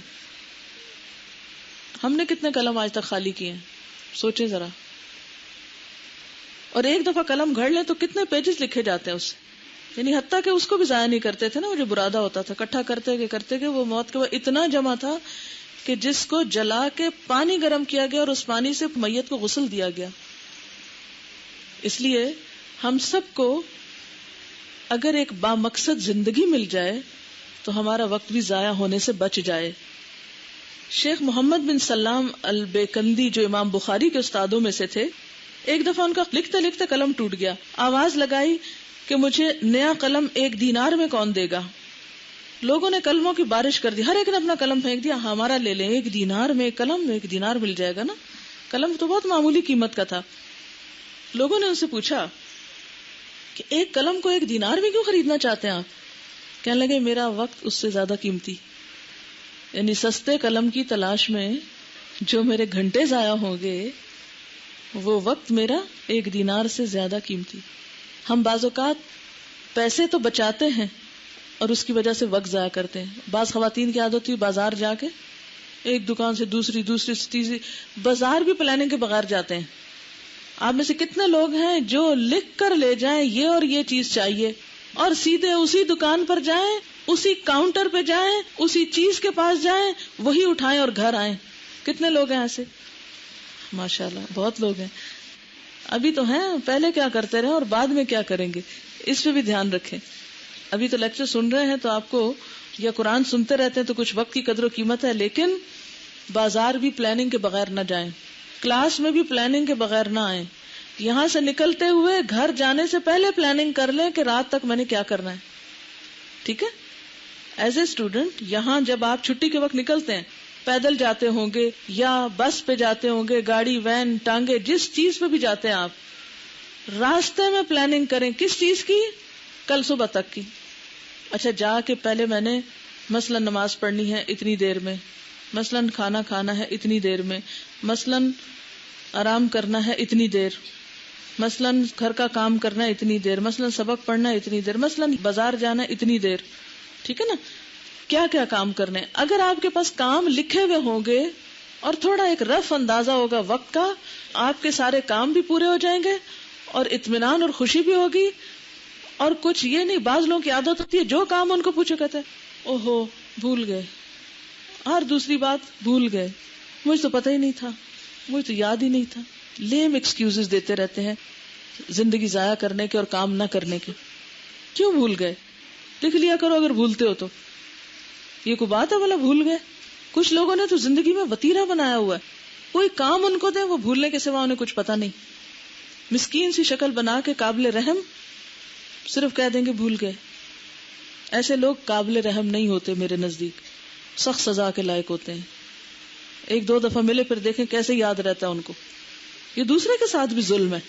[SPEAKER 1] ہم نے کتنے قلم آج تک خالی کیے ہیں سوچیں ذرا. اور ایک دفعہ قلم گھڑ لیں تو کتنے پیجز لکھے جاتے ہیں اس سے. یعنی حتیٰ کہ اس کو بھی ضائع نہیں کرتے تھے نا، وہ جو برادہ ہوتا تھا اکٹھا کرتے کہ وہ موت کے بعد اتنا جمع تھا کہ جس کو جلا کے پانی گرم کیا گیا اور اس پانی سے میت کو غسل دیا گیا. اس لیے ہم سب کو اگر ایک بامقصد زندگی مل جائے تو ہمارا وقت بھی ضائع ہونے سے بچ جائے. شیخ محمد بن سلام البیکندی جو امام بخاری کے استادوں میں سے تھے، ایک دفعہ ان کا لکھتے لکھتے قلم ٹوٹ گیا. آواز لگائی کہ مجھے نیا قلم 1 دینار میں کون دے گا. لوگوں نے قلموں کی بارش کر دی، ہر ایک نے اپنا قلم پھینک دیا. ہمارا لے لیں، 1 دینار میں قلم، 1 دینار مل جائے گا نا. قلم تو بہت معمولی قیمت کا تھا. لوگوں نے ان سے پوچھا کہ ایک قلم کو 1 دینار میں کیوں خریدنا چاہتے ہیں آپ؟ کہنے لگے میرا وقت اس سے زیادہ قیمتی. یعنی سستے قلم کی تلاش میں جو میرے گھنٹے ضائع ہوں گے وہ وقت میرا 1 دینار سے زیادہ قیمتی. ہم بعض اوقات پیسے تو بچاتے ہیں اور اس کی وجہ سے وقت ضائع کرتے ہیں. بعض خواتین کی عادت ہوتی ہے بازار جا کے ایک دکان سے دوسری سے تیسری، بازار بھی پلاننگ کے بغیر جاتے ہیں. آپ میں سے کتنے لوگ ہیں جو لکھ کر لے جائیں یہ اور یہ چیز چاہیے اور سیدھے اسی دکان پر جائیں، اسی کاؤنٹر پہ جائیں، اسی چیز کے پاس جائیں، وہی اٹھائیں اور گھر آئیں؟ کتنے لوگ ہیں ایسے؟ ماشاءاللہ بہت لوگ ہیں. ابھی تو ہیں، پہلے کیا کرتے رہے اور بعد میں کیا کریں گے، اس پہ بھی دھیان رکھیں. ابھی تو لیکچر سن رہے ہیں تو آپ کو، یا قرآن سنتے رہتے ہیں تو کچھ وقت کی قدر و قیمت ہے، لیکن بازار بھی پلاننگ کے بغیر نہ جائیں، کلاس میں بھی پلاننگ کے بغیر نہ آئیں. یہاں سے نکلتے ہوئے گھر جانے سے پہلے پلاننگ کر لیں کہ رات تک میں نے کیا کرنا ہے. ٹھیک ہے؟ ایز اے اسٹوڈنٹ یہاں جب آپ چھٹی کے وقت نکلتے ہیں، پیدل جاتے ہوں گے یا بس پہ جاتے ہوں گے، گاڑی، وین، ٹانگے، جس چیز پہ بھی جاتے ہیں آپ راستے میں پلاننگ کریں. کس چیز کی؟ کل صبح تک کی. اچھا جا کے پہلے میں نے مثلا نماز پڑھنی ہے اتنی دیر میں، مثلا کھانا کھانا ہے اتنی دیر میں، مثلا آرام کرنا ہے اتنی دیر، مثلا گھر کا کام کرنا ہے اتنی دیر، مثلا سبق پڑھنا ہے اتنی دیر، مثلا بازار جانا ہے اتنی دیر. ٹھیک ہے نا؟ کیا کیا کام کرنے. اگر آپ کے پاس کام لکھے ہوئے ہوں گے اور تھوڑا ایک رف اندازہ ہوگا وقت کا، آپ کے سارے کام بھی پورے ہو جائیں گے اور اطمینان اور خوشی بھی ہوگی. اور کچھ یہ نہیں، بعض لوگوں کی عادت ہوتی ہے جو کام ان کو پوچھو کہتے ہیں اوہو بھول گئے، اور دوسری بات بھول گئے، مجھے تو پتہ ہی نہیں تھا، مجھے تو یاد ہی نہیں تھا. لیم ایکسکیوزز دیتے رہتے ہیں زندگی ضائع کرنے کے اور کام نہ کرنے کے. کیوں بھول گئے؟ لکھ لیا کرو اگر بھولتے ہو تو. یہ کوئی بات ہے بھلا بھول گئے؟ کچھ لوگوں نے تو زندگی میں وتیرہ بنایا ہوا ہے، کوئی کام ان کو دے وہ بھولنے کے سوا انہیں کچھ پتا نہیں. مسکین سی شکل بنا کے قابل رحم صرف کہہ دیں گے بھول گئے. ایسے لوگ قابل رحم نہیں ہوتے میرے نزدیک، سخت سزا کے لائق ہوتے ہیں. 1-2 دفعہ ملے پھر دیکھیں کیسے یاد رہتا ہے ان کو. یہ دوسرے کے ساتھ بھی ظلم ہے،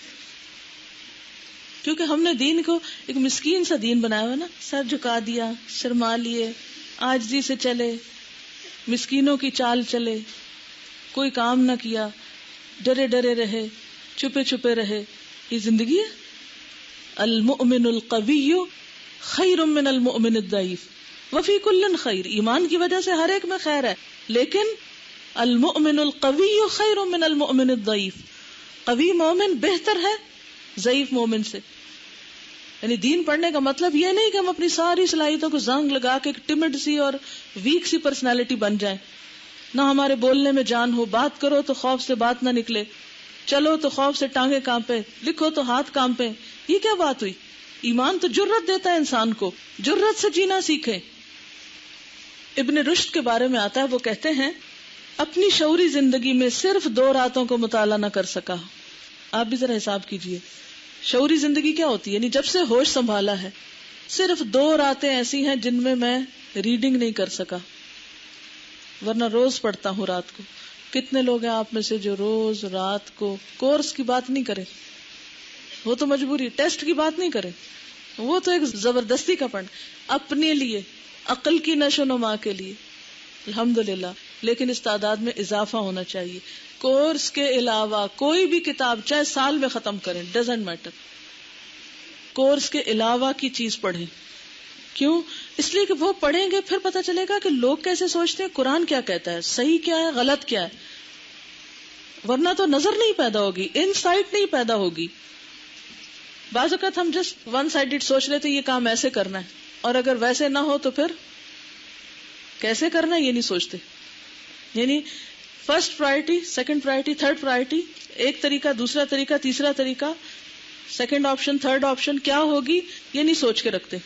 [SPEAKER 1] کیونکہ ہم نے دین کو ایک مسکین سا دین بنایا ہوا نا، سر جھکا دیا، شرما لیے، عاجزی سے چلے، مسکینوں کی چال چلے، کوئی کام نہ کیا، ڈرے ڈرے رہے، چھپے چھپے رہے. یہ زندگی ہے؟ المؤمن القوی خیر من المؤمن الضعیف وفی کل خیر. ایمان کی وجہ سے ہر ایک میں خیر ہے، لیکن المؤمن القوی خیر من المؤمن الضعیف. قوی مومن بہتر ہے ضعیف مومن سے. یعنی دین پڑھنے کا مطلب یہ نہیں کہ ہم اپنی ساری صلاحیتوں کو زنگ لگا کے ٹمڈ سی اور ویک سی پرسنالٹی بن جائیں. نہ ہمارے بولنے میں جان ہو، بات کرو تو خوف سے بات نہ نکلے، چلو تو خوف سے ٹانگیں کانپے، لکھو تو ہاتھ کانپے. یہ کیا بات ہوئی؟ ایمان تو جرت دیتا ہے انسان کو، جرت سے جینا سیکھے. ابن رشد کے بارے میں آتا ہے، وہ کہتے ہیں اپنی شعوری زندگی میں صرف 2 راتوں کو مطالعہ نہ کر سکا. آپ بھی ذرا حساب کیجئے، شعوری زندگی کیا ہوتی ہے؟ یعنی جب سے ہوش سنبھالا ہے صرف 2 راتیں ایسی ہیں جن میں میں ریڈنگ نہیں کر سکا، ورنہ روز پڑھتا ہوں رات کو. کتنے لوگ ہیں آپ میں سے جو روز رات کو کورس کی بات نہیں کرے، وہ تو مجبوری، ٹیسٹ کی بات نہیں کرے، وہ تو ایک زبردستی کا پڑھنا اپنے لیے، عقل کی نشو و نما کے لیے. الحمدللہ لیکن اس تعداد میں اضافہ ہونا چاہیے. کورس کے علاوہ کوئی بھی کتاب چاہے سال میں ختم کریں، ڈزنٹ میٹر، کورس کے علاوہ کی چیز پڑھیں. کیوں؟ اس لیے کہ وہ پڑھیں گے پھر پتہ چلے گا کہ لوگ کیسے سوچتے ہیں، قرآن کیا کہتا ہے، صحیح کیا ہے، غلط کیا ہے. ورنہ تو نظر نہیں پیدا ہوگی، انسائٹ نہیں پیدا ہوگی. بعض اوقات ہم جسٹ ون سائڈڈ سوچ لیتے یہ کام ایسے کرنا ہے، اور اگر ویسے نہ ہو تو پھر کیسے کرنا ہے یہ نہیں سوچتے. یعنی first priority, second priority, third priority, ایک طریقہ، دوسرا طریقہ، تیسرا طریقہ، سیکنڈ آپشن، تھرڈ آپشن کیا ہوگی یہ نہیں سوچ کے رکھتے.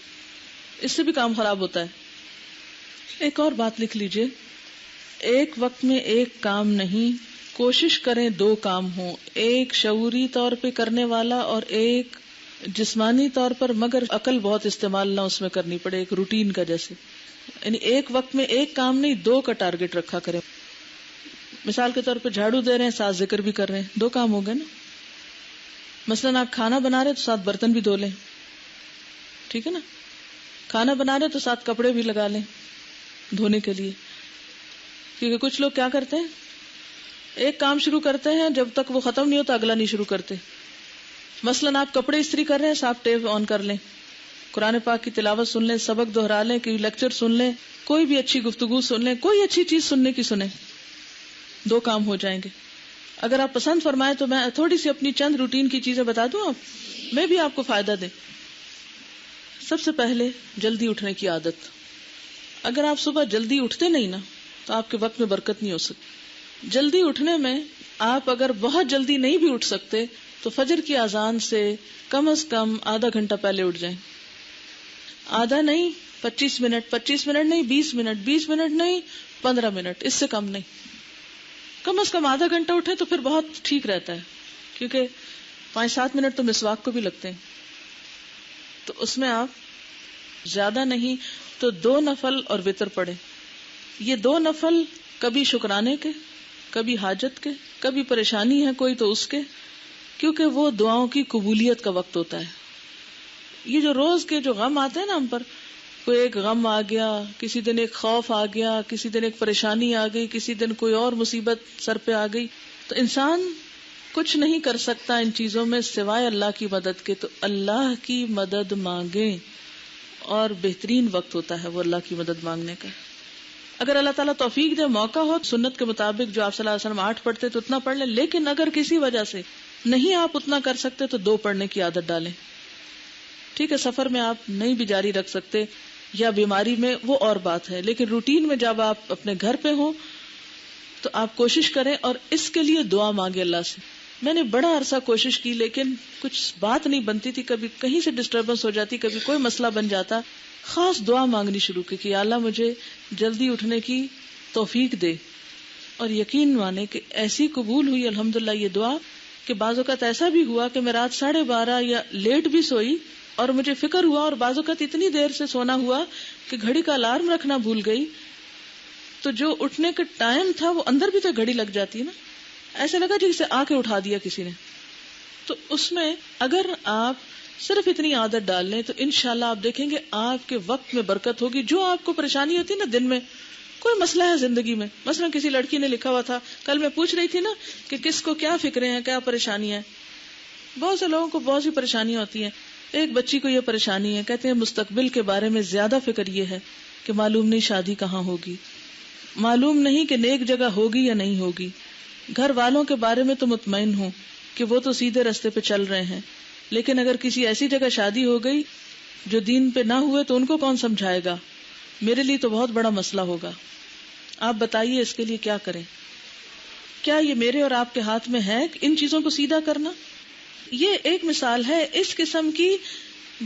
[SPEAKER 1] اس سے بھی کام خراب ہوتا ہے. ایک اور بات لکھ لیجئے، ایک وقت میں ایک کام نہیں، کوشش کریں 2 کام ہوں، ایک شعوری طور پہ کرنے والا اور ایک جسمانی طور پر مگر عقل بہت استعمال نہ اس میں کرنی پڑے، ایک روٹین کا جیسے. یعنی ایک وقت میں ایک کام نہیں، 2 کا ٹارگٹ رکھا کریں. مثال کے طور پہ جھاڑو دے رہے ہیں ساتھ ذکر بھی کر رہے ہیں، 2 کام ہو گئے نا. مثلاً آپ کھانا بنا رہے تو ساتھ برتن بھی دھو لیں، ٹھیک ہے نا. کھانا بنا رہے تو ساتھ کپڑے بھی لگا لیں دھونے کے لیے. کیونکہ کچھ لوگ کیا کرتے ہیں، ایک کام شروع کرتے ہیں، جب تک وہ ختم نہیں ہوتا اگلا نہیں شروع کرتے. مثلاً آپ کپڑے استری کر رہے ہیں، صاف ٹیپ آن کر لیں، قرآن پاک کی تلاوت سن لیں، سبق دہرا لیں، کوئی لیکچر سن لیں، کوئی بھی اچھی گفتگو سن لیں، کوئی اچھی چیز سننے کی سنیں. 2 کام ہو جائیں گے. اگر آپ پسند فرمائیں تو میں تھوڑی سی اپنی چند روٹین کی چیزیں بتا دوں، آپ میں بھی آپ کو فائدہ دیں. سب سے پہلے جلدی اٹھنے کی عادت. اگر آپ صبح جلدی اٹھتے نہیں نا تو آپ کے وقت میں برکت نہیں ہو سکتی. جلدی اٹھنے میں آپ اگر بہت جلدی نہیں بھی اٹھ سکتے تو فجر کی اذان سے کم از کم آدھا گھنٹہ پہلے اٹھ جائیں. آدھا نہیں، 25 منٹ نہیں، 20 منٹ نہیں، 15 منٹ، اس سے کم نہیں. کم از کم آدھا گھنٹہ اٹھے تو پھر بہت ٹھیک رہتا ہے، کیونکہ 5-7 منٹ تو مسواک کو بھی لگتے ہیں. تو اس میں آپ زیادہ نہیں تو 2 نفل اور وتر پڑھیں. یہ 2 نفل کبھی شکرانے کے، کبھی حاجت کے، کبھی پریشانی ہے کوئی تو اس کے، کیونکہ وہ دعاؤں کی قبولیت کا وقت ہوتا ہے. یہ جو روز کے جو غم آتے ہیں نا ہم پر، کوئی ایک غم آ گیا، کسی دن ایک خوف آ گیا، کسی دن ایک پریشانی آ گئی، کسی دن کوئی اور مصیبت سر پہ آ گئی، تو انسان کچھ نہیں کر سکتا ان چیزوں میں سوائے اللہ کی مدد کے. تو اللہ کی مدد مانگیں، اور بہترین وقت ہوتا ہے وہ اللہ کی مدد مانگنے کا. اگر اللہ تعالیٰ توفیق دے، موقع ہو، سنت کے مطابق جو آپ صلی اللہ علیہ وسلم 8 پڑھتے تو اتنا پڑھ لیں. لیکن اگر کسی وجہ سے نہیں آپ اتنا کر سکتے تو 2 پڑھنے کی عادت ڈالیں. ٹھیک ہے، سفر میں آپ نہیں بھی جاری رکھ سکتے یا بیماری میں، وہ اور بات ہے، لیکن روٹین میں جب آپ اپنے گھر پہ ہوں تو آپ کوشش کریں اور اس کے لیے دعا مانگے اللہ سے. میں نے بڑا عرصہ کوشش کی لیکن کچھ بات نہیں بنتی تھی، کبھی کہیں سے ڈسٹربنس ہو جاتی، کبھی کوئی مسئلہ بن جاتا. خاص دعا مانگنی شروع کی کہ اللہ مجھے جلدی اٹھنے کی توفیق دے. اور یقین مانے کہ ایسی قبول ہوئی الحمدللہ یہ دعا کہ بعض اوقات ایسا بھی ہوا کہ میں رات 12:30 یا لیٹ بھی سوئی اور مجھے فکر ہوا، اور بعض اوقات اتنی دیر سے سونا ہوا کہ گھڑی کا الارم رکھنا بھول گئی، تو جو اٹھنے کا ٹائم تھا وہ اندر بھی تو گھڑی لگ جاتی ہے نا، ایسے لگا جسے آ کے اٹھا دیا کسی نے. تو اس میں اگر آپ صرف اتنی عادت ڈال لیں تو انشاءاللہ آپ دیکھیں گے آپ کے وقت میں برکت ہوگی. جو آپ کو پریشانی ہوتی ہے نا دن میں، کوئی مسئلہ ہے زندگی میں، مثلا کسی لڑکی نے لکھا ہوا تھا، کل میں پوچھ رہی تھی نا کہ کس کو کیا فکریں ہیں، کیا پریشانی ہے. بہت سے لوگوں کو بہت سی پریشانیاں ہوتی ہیں. ایک بچی کو یہ پریشانی ہے، کہتے ہیں مستقبل کے بارے میں زیادہ فکر یہ ہے کہ معلوم نہیں شادی کہاں ہوگی، معلوم نہیں کہ نیک جگہ ہوگی یا نہیں ہوگی. گھر والوں کے بارے میں تو مطمئن ہوں کہ وہ تو سیدھے رستے پہ چل رہے ہیں، لیکن اگر کسی ایسی جگہ شادی ہو گئی جو دین پہ نہ ہوئے تو ان کو کون سمجھائے گا، میرے لیے تو بہت بڑا مسئلہ ہوگا. آپ بتائیے اس کے لیے کیا کریں. کیا یہ میرے اور آپ کے ہاتھ میں ہے ان چیزوں کو سیدھا کرنا؟ یہ ایک مثال ہے، اس قسم کی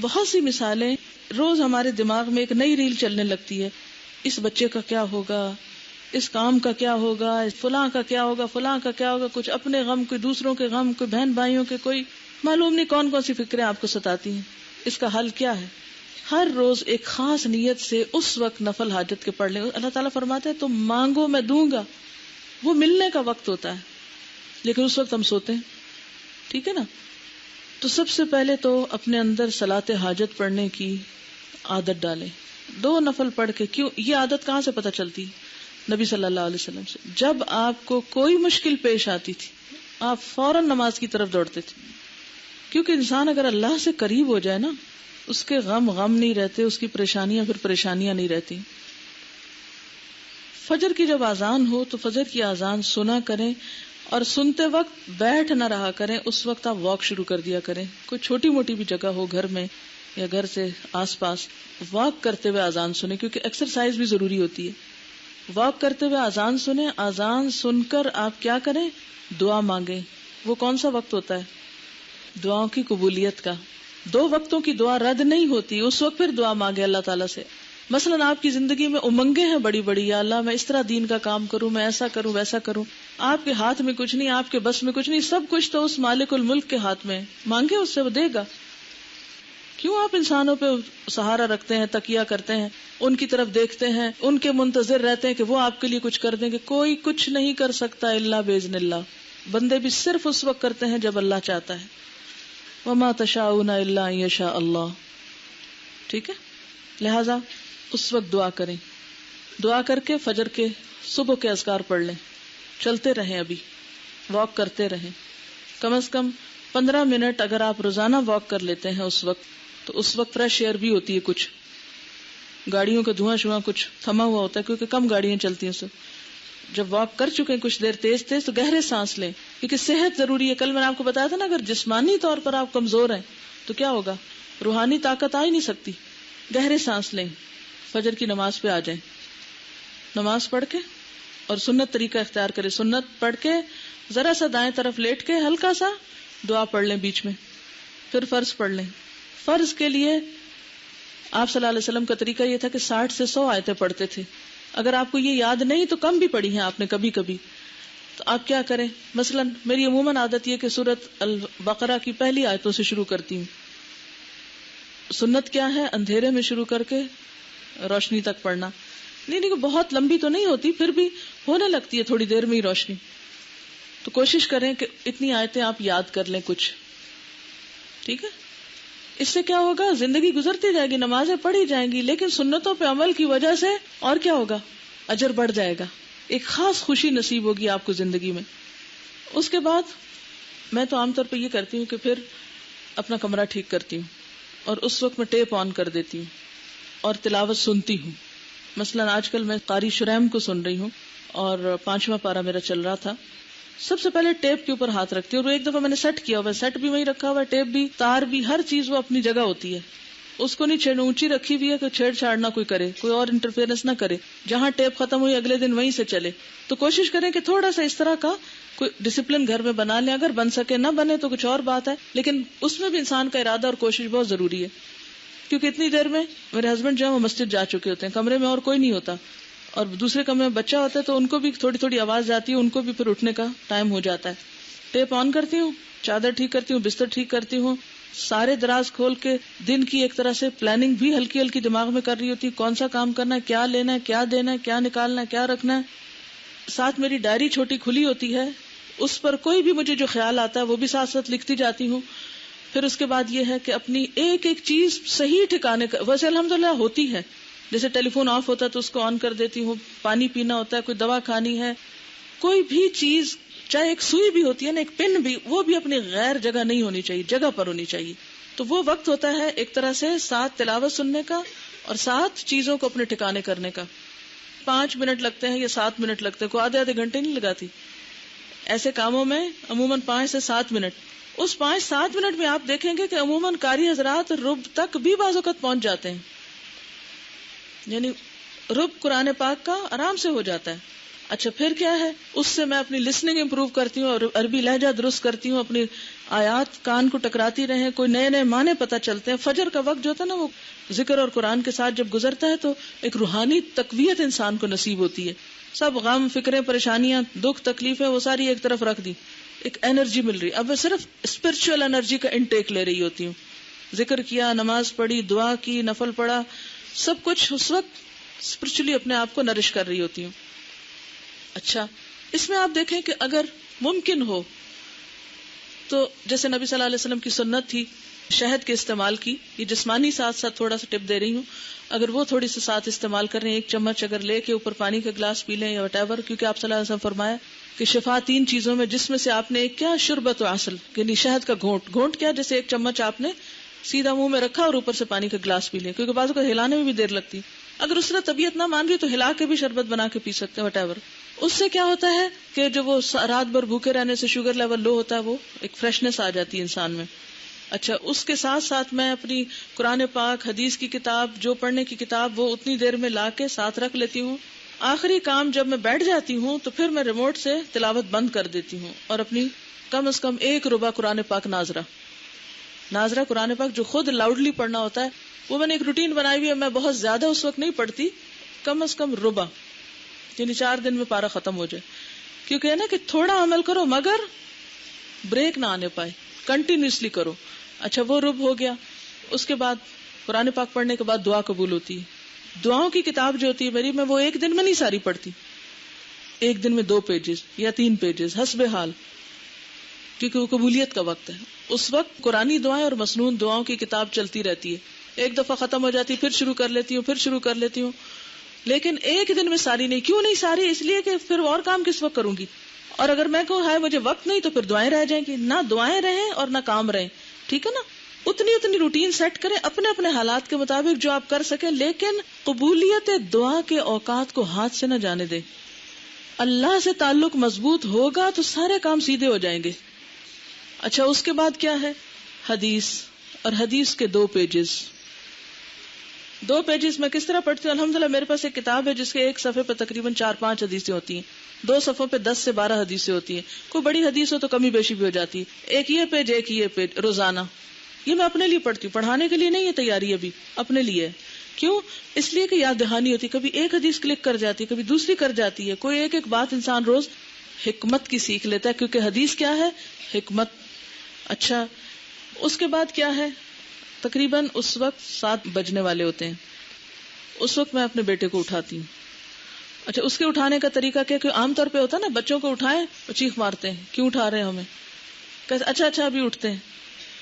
[SPEAKER 1] بہت سی مثالیں روز ہمارے دماغ میں ایک نئی ریل چلنے لگتی ہے. اس بچے کا کیا ہوگا، اس کام کا کیا ہوگا، فلاں کا کیا ہوگا، فلاں کا کیا ہوگا، کچھ اپنے غم، کوئی دوسروں کے غم، کوئی بہن بھائیوں کے، کوئی معلوم نہیں کون کون سی فکریں آپ کو ستاتی ہیں. اس کا حل کیا ہے؟ ہر روز ایک خاص نیت سے اس وقت نفل حاجت کے پڑھ لیں. اللہ تعالیٰ فرماتے ہیں تم مانگو میں دوں گا. وہ ملنے کا وقت ہوتا ہے لیکن اس وقت ہم سوتے ہیں. ٹھیک ہے نا؟ تو سب سے پہلے تو اپنے اندر صلاۃ حاجت پڑھنے کی عادت ڈالیں. 2 نفل پڑھ کے. کیوں یہ عادت کہاں سے پتہ چلتی؟ نبی صلی اللہ علیہ وسلم سے. جب آپ کو کوئی مشکل پیش آتی تھی آپ فوراً نماز کی طرف دوڑتے تھے, کیونکہ انسان اگر اللہ سے قریب ہو جائے نا, اس کے غم نہیں رہتے, اس کی پریشانیاں پھر پریشانیاں نہیں رہتی. فجر کی جب اذان ہو تو فجر کی اذان سنا کریں, اور سنتے وقت بیٹھ نہ رہا کریں, اس وقت آپ واک شروع کر دیا کریں. کوئی چھوٹی موٹی بھی جگہ ہو گھر میں یا گھر سے آس پاس, واک کرتے ہوئے اذان سنیں, کیونکہ ایکسرسائز بھی ضروری ہوتی ہے. واک کرتے ہوئے اذان سنیں, اذان سن کر آپ کیا کریں, دعا مانگیں. وہ کون سا وقت ہوتا ہے, دعاؤں کی قبولیت کا. 2 وقتوں کی دعا رد نہیں ہوتی, اس وقت پھر دعا مانگے اللہ تعالیٰ سے. مثلاً آپ کی زندگی میں امنگیں ہیں بڑی بڑی, یا اللہ میں اس طرح دین کا کام کروں, میں ایسا کروں ویسا کروں. آپ کے ہاتھ میں کچھ نہیں, آپ کے بس میں کچھ نہیں, سب کچھ تو اس مالک الملک کے ہاتھ میں. مانگے اس سے, وہ دے گا. کیوں آپ انسانوں پہ سہارا رکھتے ہیں, تکیہ کرتے ہیں, ان کی طرف دیکھتے ہیں, ان کے منتظر رہتے ہیں کہ وہ آپ کے لیے کچھ کر دیں گے. کوئی کچھ نہیں کر سکتا الا باذن اللہ. بندے بھی صرف اس وقت کرتے ہیں جب اللہ چاہتا ہے. وما تشاءون الا ان یشاء اللہ. ٹھیک ہے, لہذا اس وقت دعا کریں. دعا کر کے فجر کے صبح کے اذکار پڑھ لیں. چلتے رہیں, ابھی واک کرتے رہیں. کم از کم 15 منٹ اگر آپ روزانہ واک کر لیتے ہیں اس وقت, تو اس وقت فریش ایئر بھی ہوتی ہے. کچھ گاڑیوں کا دھواں شواں کچھ تھما ہوا ہوتا ہے, کیونکہ کم گاڑیاں چلتی ہیں. جب واک کر چکے ہیں کچھ دیر تیز تو گہرے سانس لیں, کیونکہ صحت ضروری ہے. کل میں نے آپ کو بتایا تھا نا, اگر جسمانی طور پر آپ کمزور ہیں تو کیا ہوگا, روحانی طاقت آ ہی نہیں سکتی. گہرے سانس لیں, فجر کی نماز پہ آ جائیں. نماز پڑھ کے اور سنت طریقہ اختیار کریں. سنت پڑھ کے ذرا سا دائیں طرف لیٹ کے ہلکا سا دعا پڑھ لیں بیچ میں, پھر فرض پڑھ لیں. فرض کے لیے آپ صلی اللہ علیہ وسلم کا طریقہ یہ تھا کہ 60 سے 100 آیتیں پڑھتے تھے. اگر آپ کو یہ یاد نہیں تو کم بھی پڑھی ہیں آپ نے کبھی کبھی, تو آپ کیا کریں. مثلا میری عموماً عادت یہ کہ سورۃ البقرہ کی پہلی آیتوں سے شروع کرتی ہوں. سنت کیا ہے, اندھیرے میں شروع کر کے روشنی تک پڑھنا. نہیں بہت لمبی تو نہیں ہوتی, پھر بھی ہونے لگتی ہے تھوڑی دیر میں ہی روشنی. تو کوشش کریں کہ اتنی آیتیں آپ یاد کر لیں کچھ. ٹھیک ہے, اس سے کیا ہوگا, زندگی گزرتی جائے گی, نمازیں پڑھی جائیں گی, لیکن سنتوں پہ عمل کی وجہ سے اور کیا ہوگا, اجر بڑھ جائے گا. ایک خاص خوشی نصیب ہوگی آپ کو زندگی میں. اس کے بعد میں تو عام طور پہ یہ کرتی ہوں کہ پھر اپنا کمرہ ٹھیک کرتی ہوں, اور اس وقت میں ٹیپ آن کر دیتی ہوں اور تلاوت سنتی ہوں. مثلا آج کل میں قاری شریم کو سن رہی ہوں, اور 5واں پارہ میرا چل رہا تھا. سب سے پہلے ٹیپ کے اوپر ہاتھ رکھتی ہوں, اور ایک دفعہ میں نے سیٹ کیا ہوا, سیٹ بھی وہیں رکھا ہوا, ٹیپ بھی, تار بھی, ہر چیز وہ اپنی جگہ ہوتی ہے. اس کو نہیں چھیڑنا, اونچی رکھی ہوئی ہے کہ چھیڑ چھاڑ نہ کوئی کرے, کوئی اور انٹرفیئرنس نہ کرے. جہاں ٹیپ ختم ہوئی اگلے دن وہیں سے چلے. تو کوشش کریں کہ تھوڑا سا اس طرح کا کوئی ڈسپلن گھر میں بنا لیں. اگر بن سکے, نہ بنے تو کچھ اور بات ہے, لیکن اس میں بھی انسان کا ارادہ اور کوشش بہت ضروری ہے. کیونکہ اتنی دیر میں میرے ہسبینڈ جو ہے وہ مسجد جا چکے ہوتے ہیں, کمرے میں اور کوئی نہیں ہوتا, اور دوسرے کمرے میں بچہ ہوتا ہے تو ان کو بھی تھوڑی تھوڑی آواز جاتی ہے, ان کو بھی پھر اٹھنے کا ٹائم ہو جاتا ہے. ٹیپ آن کرتی ہوں, چادر ٹھیک کرتی ہوں, بستر ٹھیک کرتی ہوں, سارے دراز کھول کے دن کی ایک طرح سے پلاننگ بھی ہلکی ہلکی دماغ میں کر رہی ہوتی ہے, کون سا کام کرنا ہے, کیا لینا ہے, کیا دینا ہے, کیا نکالنا ہے, کیا رکھنا ہے. ساتھ میری ڈائری چھوٹی کھلی ہوتی ہے, اس پر کوئی بھی مجھے جو خیال آتا ہے وہ بھی ساتھ ساتھ لکھتی جاتی ہوں. پھر اس کے بعد یہ ہے کہ اپنی ایک ایک چیز صحیح ٹھکانے کا, ویسے الحمدللہ ہوتی ہے, جیسے ٹیلی فون آف ہوتا ہے تو اس کو آن کر دیتی ہوں, پانی پینا ہوتا ہے, کوئی دوا کھانی ہے, کوئی بھی چیز, چاہے ایک سوئی بھی ہوتی ہے نا, ایک پن بھی, وہ بھی اپنی غیر جگہ نہیں ہونی چاہیے, جگہ پر ہونی چاہیے. تو وہ وقت ہوتا ہے ایک طرح سے ساتھ تلاوت سننے کا اور ساتھ چیزوں کو اپنے ٹھکانے کرنے کا. 5 منٹ لگتے ہیں یا 7 منٹ لگتے ہیں, کوئی آدھے گھنٹے نہیں لگاتی. ایسے کاموں میں عموماً 5 سے 7 منٹ. اس 5-7 منٹ میں آپ دیکھیں گے کہ عموماً قاری حضرات رب تک بھی بعض اوقات پہنچ جاتے ہیں, یعنی رب قرآن پاک کا آرام سے ہو جاتا ہے. اچھا پھر کیا ہے, اس سے میں اپنی لسننگ امپروو کرتی ہوں اور عربی لہجہ درست کرتی ہوں, اپنی آیات کان کو ٹکراتی رہیں, کوئی نئے نئے معنی پتہ چلتے ہیں. فجر کا وقت جو ہوتا ہے نا, وہ ذکر اور قرآن کے ساتھ جب گزرتا ہے تو ایک روحانی تقویت انسان کو نصیب ہوتی ہے. سب غم, فکریں, پریشانیاں, دکھ, تکلیفیں, وہ ساری ایک طرف رکھ دی, ایک انرجی مل رہی. اب میں صرف اسپرچل انرجی کا انٹیک لے رہی ہوتی ہوں. ذکر کیا, نماز پڑھی, دعا کی, نفل پڑھا, سب کچھ اس وقت اسپرچولی اپنے آپ کو نرش کر رہی ہوتی ہوں. اچھا, اس میں آپ دیکھیں کہ اگر ممکن ہو تو جیسے نبی صلی اللہ علیہ وسلم کی سنت تھی شہد کے استعمال کی، یہ جسمانی ساتھ ساتھ تھوڑا سا ٹپ دے رہی ہوں، اگر وہ تھوڑی سی ساتھ استعمال کر رہے ہیں، 1 چمچ اگر لے کے اوپر پانی کا گلاس پی لیں یا وٹ ایور، کیونکہ آپ صلی اللہ علیہ وسلم فرمایا کہ شفا 3 چیزوں میں، جس میں سے آپ نے ایک کیا، شربت و عسل، یعنی شہد کا گھونٹ کیا، جیسے 1 چمچ آپ نے سیدھا منہ میں رکھا اور اوپر سے پانی کا گلاس پی لیا، کیونکہ بعض کو ہلانے میں بھی دیر لگتی، اگر اس طرح طبیعت نہ مان رہی تو ہلا کے بھی شربت بنا کے پی سکتے ہیں وٹ ایور۔ اس سے کیا ہوتا ہے کہ جو وہ رات بھر بھوکے رہنے سے شوگر لیول لو ہوتا ہے، وہ ایک فریشنس آ جاتی ہے انسان میں۔ اچھا، اس کے ساتھ ساتھ میں اپنی قرآن پاک، حدیث کی کتاب، جو پڑھنے کی کتاب، وہ اتنی دیر میں لا کے ساتھ رکھ لیتی ہوں۔ آخری کام جب میں بیٹھ جاتی ہوں تو پھر میں ریموٹ سے تلاوت بند کر دیتی ہوں اور اپنی کم از کم 1 ربع قرآن پاک ناظرہ قرآن پاک جو خود لاؤڈلی پڑھنا ہوتا ہے، وہ میں نے ایک روٹین بنائی ہوئی ہے، میں بہت زیادہ اس وقت نہیں پڑھتی، کم از کم ربع، یعنی 4 دن میں پارا ختم ہو جائے، کیونکہ ہے نا کہ تھوڑا عمل کرو مگر بریک نہ آنے پائے، کنٹینیوسلی کرو۔ اچھا، وہ رب ہو گیا۔ اس کے بعد قرآن پاک پڑھنے کے بعد دعا قبول ہوتی ہے۔ دعاؤں کی کتاب جو ہوتی ہے میری، میں وہ 1 دن میں نہیں ساری پڑھتی، 1 دن میں 2 پیجز یا 3 پیجز حسب حال، کیونکہ وہ قبولیت کا وقت ہے۔ اس وقت قرآنی دعائیں اور مسنون دعاؤں کی کتاب چلتی رہتی ہے، 1 دفعہ ختم ہو جاتی، پھر شروع کر لیتی ہوں، لیکن 1 دن میں ساری نہیں۔ کیوں نہیں ساری؟ اس لیے کہ پھر اور کام کس وقت کروں گی، اور اگر میں کہوں ہائے مجھے وقت نہیں، تو پھر دعائیں رہ جائیں گی، نہ دعائیں رہیں اور نہ کام رہیں، ٹھیک ہے نا؟ اتنی روٹین سیٹ کریں اپنے اپنے حالات کے مطابق جو آپ کر سکیں، لیکن قبولیت دعا کے اوقات کو ہاتھ سے نہ جانے دیں۔ اللہ سے تعلق مضبوط ہوگا تو سارے کام سیدھے ہو جائیں گے۔ اچھا، اس کے بعد کیا ہے؟ حدیث، اور حدیث کے 2 پیجز۔ 2 پیجز میں کس طرح پڑھتی ہوں؟ الحمدللہ میرے پاس ایک کتاب ہے جس کے 1 صفحے پہ تقریباً 4-5 حدیثیں ہوتی ہیں، 2 صفحوں پہ 10 سے 12 حدیثیں ہوتی ہیں، کوئی بڑی حدیث ہو تو کمی بیشی بھی ہو جاتی ہے، ایک یہ پیج روزانہ۔ یہ میں اپنے لیے پڑھتی ہوں، پڑھانے کے لیے نہیں، یہ تیاری ابھی اپنے لیے۔ کیوں؟ اس لیے کہ یاد دہانی ہوتی، کبھی ایک حدیث کلک کر جاتی ہے، کبھی دوسری کر جاتی ہے، کوئی ایک بات انسان روز حکمت کی سیکھ لیتا ہے، کیونکہ حدیث کیا ہے؟ حکمت۔ اچھا، اس کے بعد کیا ہے؟ تقریباً اس وقت 7 بجنے والے ہوتے ہیں، اس وقت میں اپنے بیٹے کو اٹھاتی ہوں۔ اچھا، اس کے اٹھانے کا طریقہ کیا کہ عام طور پہ ہوتا ہے نا، بچوں کو اٹھائیں وہ چیخ مارتے ہیں، کیوں اٹھا رہے ہیں ہمیں، اچھا ابھی اٹھتے ہیں۔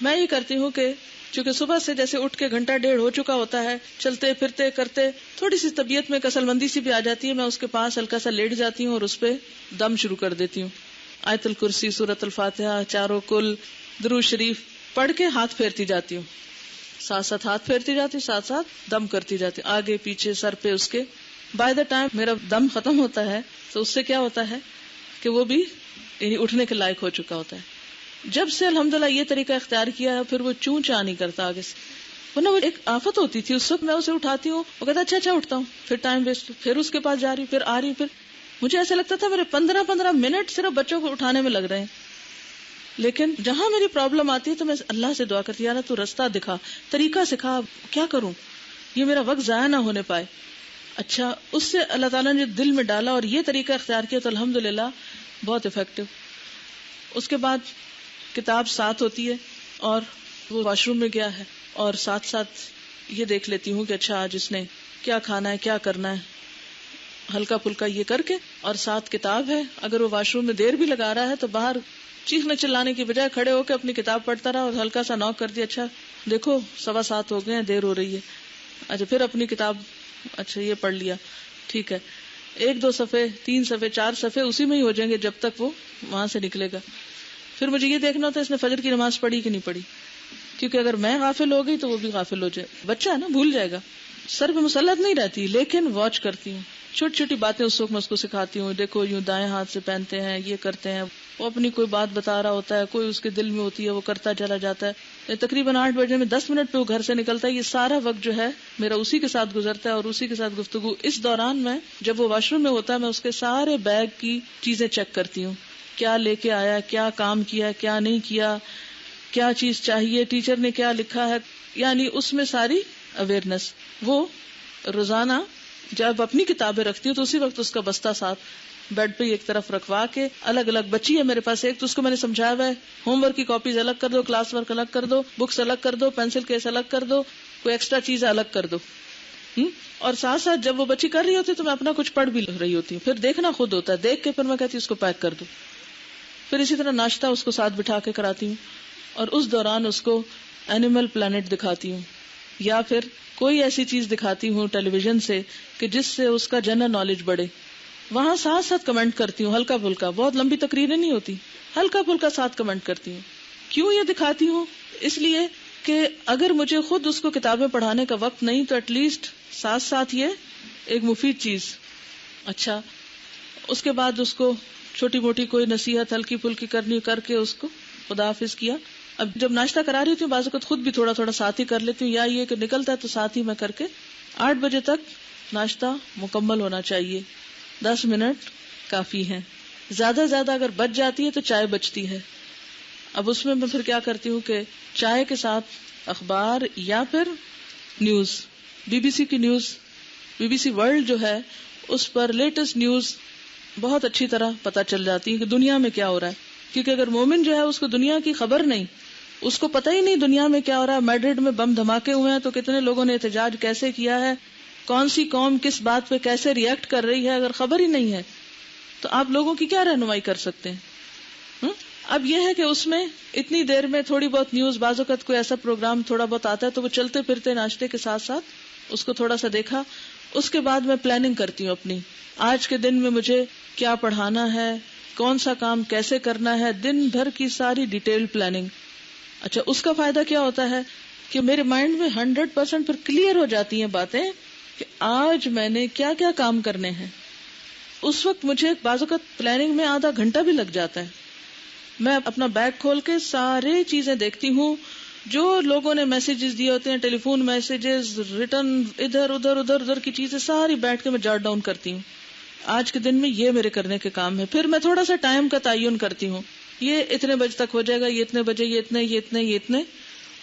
[SPEAKER 1] میں یہ کرتی ہوں کہ چونکہ صبح سے جیسے اٹھ کے 1.5 ہو چکا ہوتا ہے، چلتے پھرتے کرتے تھوڑی سی طبیعت میں کسل مندی سی بھی آ جاتی ہے، میں اس کے پاس ہلکا سا لیٹ جاتی ہوں اور اس پہ دم شروع کر دیتی ہوں۔ آیت الکرسی، سورۃ الفاتحہ، چاروں کل، درود شریف پڑھ کے ہاتھ پھیرتی جاتی ہوں، ساتھ ہاتھ پھیرتی جاتی ہوں، ساتھ دم کرتی جاتی ہوں، آگے پیچھے سر پہ۔ اس کے بائی دا ٹائم میرا دم ختم ہوتا ہے تو اس سے کیا ہوتا ہے کہ وہ بھی یعنی اٹھنے کے لائق ہو چکا ہوتا ہے۔ جب سے الحمدللہ یہ طریقہ اختیار کیا ہے، پھر وہ چون چاہ نہیں کرتا آگے سے، ورنہ وہ ایک آفت ہوتی تھی۔ اس وقت میں اسے اٹھاتی ہوں، وہ کہتا اچھا اٹھتا ہوں، پھر ٹائم ویسٹ، پھر اس کے پاس جا رہی، پھر آ رہی، پھر مجھے ایسا لگتا تھا میرے 15 منٹ صرف بچوں کو اٹھانے میں لگ رہے ہیں۔ لیکن جہاں میری پرابلم آتی ہے تو میں اللہ سے دعا کرتی، یا اللہ تو رستہ دکھا، طریقہ سکھا، کیا کروں یہ میرا وقت ضائع نہ ہونے پائے۔ اچھا، اس سے اللہ تعالیٰ نے دل میں ڈالا اور یہ طریقہ اختیار کیا تو الحمدللہ بہت افیکٹو۔ اس کے بعد کتاب ساتھ ہوتی ہے اور وہ واش روم میں گیا ہے، اور ساتھ یہ دیکھ لیتی ہوں کہ اچھا آج اس نے کیا کھانا ہے، کیا کرنا ہے، ہلکا پھلکا یہ کر کے، اور ساتھ کتاب ہے۔ اگر وہ واش روم میں دیر بھی لگا رہا ہے تو باہر چیخنے چلانے کی بجائے کھڑے ہو کے اپنی کتاب پڑھتا رہا اور ہلکا سا نوک کر دیا، اچھا دیکھو 7:15 ہو گئے ہیں، دیر ہو رہی ہے، اچھا پھر اپنی کتاب، اچھا یہ پڑھ لیا، ٹھیک ہے، 1-2 صفحے 3 صفحے 4 صفحے اسی میں ہی ہو جائیں گے جب تک وہ وہاں سے نکلے گا۔ پھر مجھے یہ دیکھنا ہوتا ہے اس نے فجر کی نماز پڑھی کہ نہیں پڑھی، کیونکہ اگر میں غافل ہو گئی تو وہ بھی غافل ہو جائے، بچہ ہے نا بھول جائے گا۔ سر پہ مسلط نہیں رہتی لیکن واچ کرتی ہوں، چھوٹی چھوٹی باتیں اس وقت میں اس کو سکھاتی ہوں، دیکھو یوں دائیں ہاتھ سے پہنتے ہیں، یہ کرتے ہیں، وہ اپنی کوئی بات بتا رہا ہوتا ہے، کوئی اس کے دل میں ہوتی ہے وہ کرتا چلا جاتا ہے۔ تقریباً 8 بجے میں 10 منٹ پہ وہ گھر سے نکلتا ہے، یہ سارا وقت جو ہے میرا اسی کے ساتھ گزرتا ہے اور اسی کے ساتھ گفتگو۔ اس دوران میں جب وہ واش روم میں ہوتا ہے میں اس کے سارے بیگ کی چیزیں چیک کرتی ہوں، کیا لے کے آیا، کیا کام کیا، کیا نہیں کیا، کیا چیز چاہیے، ٹیچر نے کیا لکھا ہے، یعنی اس میں ساری اویئرنیس۔ وہ روزانہ جب اپنی کتابیں رکھتی ہوں تو اسی وقت اس کا بستہ ساتھ بیڈ پہ ایک طرف رکھوا کے، الگ الگ بچی ہے میرے پاس ایک، تو اس کو میں نے سمجھایا ہوا ہے ہوم ورک کی کاپیز الگ کر دو، کلاس ورک الگ کر دو، بکس الگ کر دو، پینسل کیس الگ کر دو، کوئی ایکسٹرا چیز الگ کر دو۔ اور ساتھ ساتھ جب وہ بچی کر رہی ہوتی تو میں اپنا کچھ پڑھ بھی رہی ہوتی ہوں، پھر دیکھنا خود ہوتا ہے، دیکھ کے پھر میں کہتی ہوں اس کو پیک کر دو۔ پھر اسی طرح ناشتہ اس کو ساتھ بٹھا کے کراتی ہوں، اور اس دوران اس کو اینیمل پلانٹ دکھاتی ہوں، یا پھر کوئی ایسی چیز دکھاتی ہوں ٹیلی ویژن سے کہ جس سے اس کا جنرل نالج بڑھے. وہاں ساتھ ساتھ کمنٹ کرتی ہوں، ہلکا پھلکا، بہت لمبی تقریریں نہیں ہوتی، ہلکا پھلکا ساتھ کمنٹ کرتی ہوں. کیوں یہ دکھاتی ہوں؟ اس لیے کہ اگر مجھے خود اس کو کتابیں پڑھانے کا وقت نہیں تو ایٹ لیسٹ ساتھ ساتھ یہ ایک مفید چیز. اچھا، اس کے بعد اس کو چھوٹی موٹی کوئی نصیحت ہلکی پھلکی کرنی کر کے اس کو خدا حافظ کیا. اب جب ناشتہ کرا رہی ہوتی ہوں بعض اوقات خود بھی تھوڑا تھوڑا ساتھ ہی کر لیتی ہوں، یا یہ کہ نکلتا ہے تو ساتھ ہی میں کر کے 8 بجے تک ناشتہ مکمل ہونا چاہیے. 10 منٹ کافی ہیں. زیادہ اگر بچ جاتی ہے تو چائے بچتی ہے. اب اس میں پھر کیا کرتی ہوں کہ چائے کے ساتھ اخبار یا پھر نیوز، بی بی سی کی news, B B C world جو ہے اس پر لیٹسٹ نیوز بہت اچھی طرح پتہ چل جاتی ہے کہ دنیا میں کیا ہو رہا ہے. کیونکہ اگر مومن جو ہے اس کو دنیا کی خبر نہیں، اس کو پتہ ہی نہیں دنیا میں کیا ہو رہا ہے. میڈرڈ میں بم دھماکے ہوئے ہیں تو کتنے لوگوں نے احتجاج کیسے کیا ہے، کون سی قوم کس بات پہ کیسے ریئیکٹ کر رہی ہے، اگر خبر ہی نہیں ہے تو آپ لوگوں کی کیا رہنمائی کر سکتے ہیں. اب یہ ہے کہ اس میں اتنی دیر میں تھوڑی بہت نیوز، بعض اوقات کوئی ایسا پروگرام تھوڑا بہت آتا ہے تو وہ چلتے پھرتے ناشتے کے ساتھ ساتھ اس کو تھوڑا سا دیکھا. اس کے بعد میں پلاننگ کرتی ہوں اپنی، آج کے دن میں مجھے کیا پڑھانا ہے، کون سا کام کیسے کرنا ہے، دن بھر کی ساری ڈیٹیل پلاننگ. اچھا، اس کا فائدہ کیا ہوتا ہے کہ میرے مائنڈ میں 100% پھر کلیئر ہو جاتی ہیں باتیں کہ آج میں نے کیا کیا کام کرنے ہیں. اس وقت مجھے بعض اوقات پلاننگ میں آدھا گھنٹہ بھی لگ جاتا ہے. میں اپنا بیگ کھول کے سارے چیزیں دیکھتی ہوں، جو لوگوں نے میسیجز دیے ہوتے ہیں، ٹیلی فون میسیجز، ریٹن، ادھر کی چیزیں ساری بیٹھ کے میں جاٹ ڈاؤن کرتی ہوں. آج کے دن میں یہ میرے کرنے کے کام ہے. پھر میں تھوڑا سا ٹائم کا تعین کرتی ہوں، یہ اتنے بجے تک ہو جائے گا، یہ اتنے بجے، یہ اتنے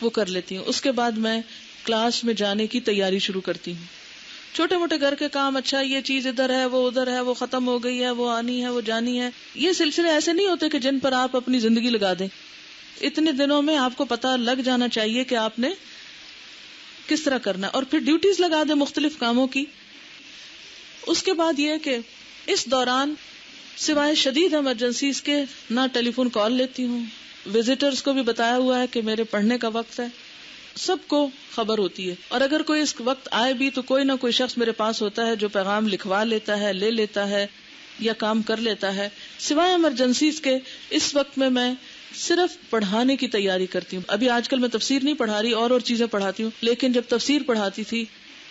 [SPEAKER 1] وہ کر لیتی ہوں. اس کے بعد میں کلاس میں جانے کی تیاری شروع کرتی ہوں. چھوٹے موٹے گھر کے کام، اچھا یہ چیز ادھر ہے، وہ ادھر ہے، وہ ختم ہو گئی ہے، وہ آنی ہے، وہ جانی ہے. یہ سلسلے ایسے نہیں ہوتے کہ جن پر آپ اپنی زندگی لگا دیں. اتنے دنوں میں آپ کو پتا لگ جانا چاہیے کہ آپ نے کس طرح کرنا ہے، اور پھر ڈیوٹیز لگا دیں مختلف کاموں کی. اس کے بعد یہ کہ اس دوران سوائے شدید ایمرجنسیز کے نہ ٹیلی فون کال لیتی ہوں. وزٹرز کو بھی بتایا ہوا ہے کہ میرے پڑھنے کا وقت ہے، سب کو خبر ہوتی ہے. اور اگر کوئی اس وقت آئے بھی تو کوئی نہ کوئی شخص میرے پاس ہوتا ہے جو پیغام لکھوا لیتا ہے، لے لیتا ہے یا کام کر لیتا ہے. سوائے ایمرجنسیز کے اس وقت میں صرف پڑھانے کی تیاری کرتی ہوں. ابھی آج کل میں تفسیر نہیں پڑھا رہی، اور چیزیں پڑھاتی ہوں، لیکن جب تفسیر پڑھاتی تھی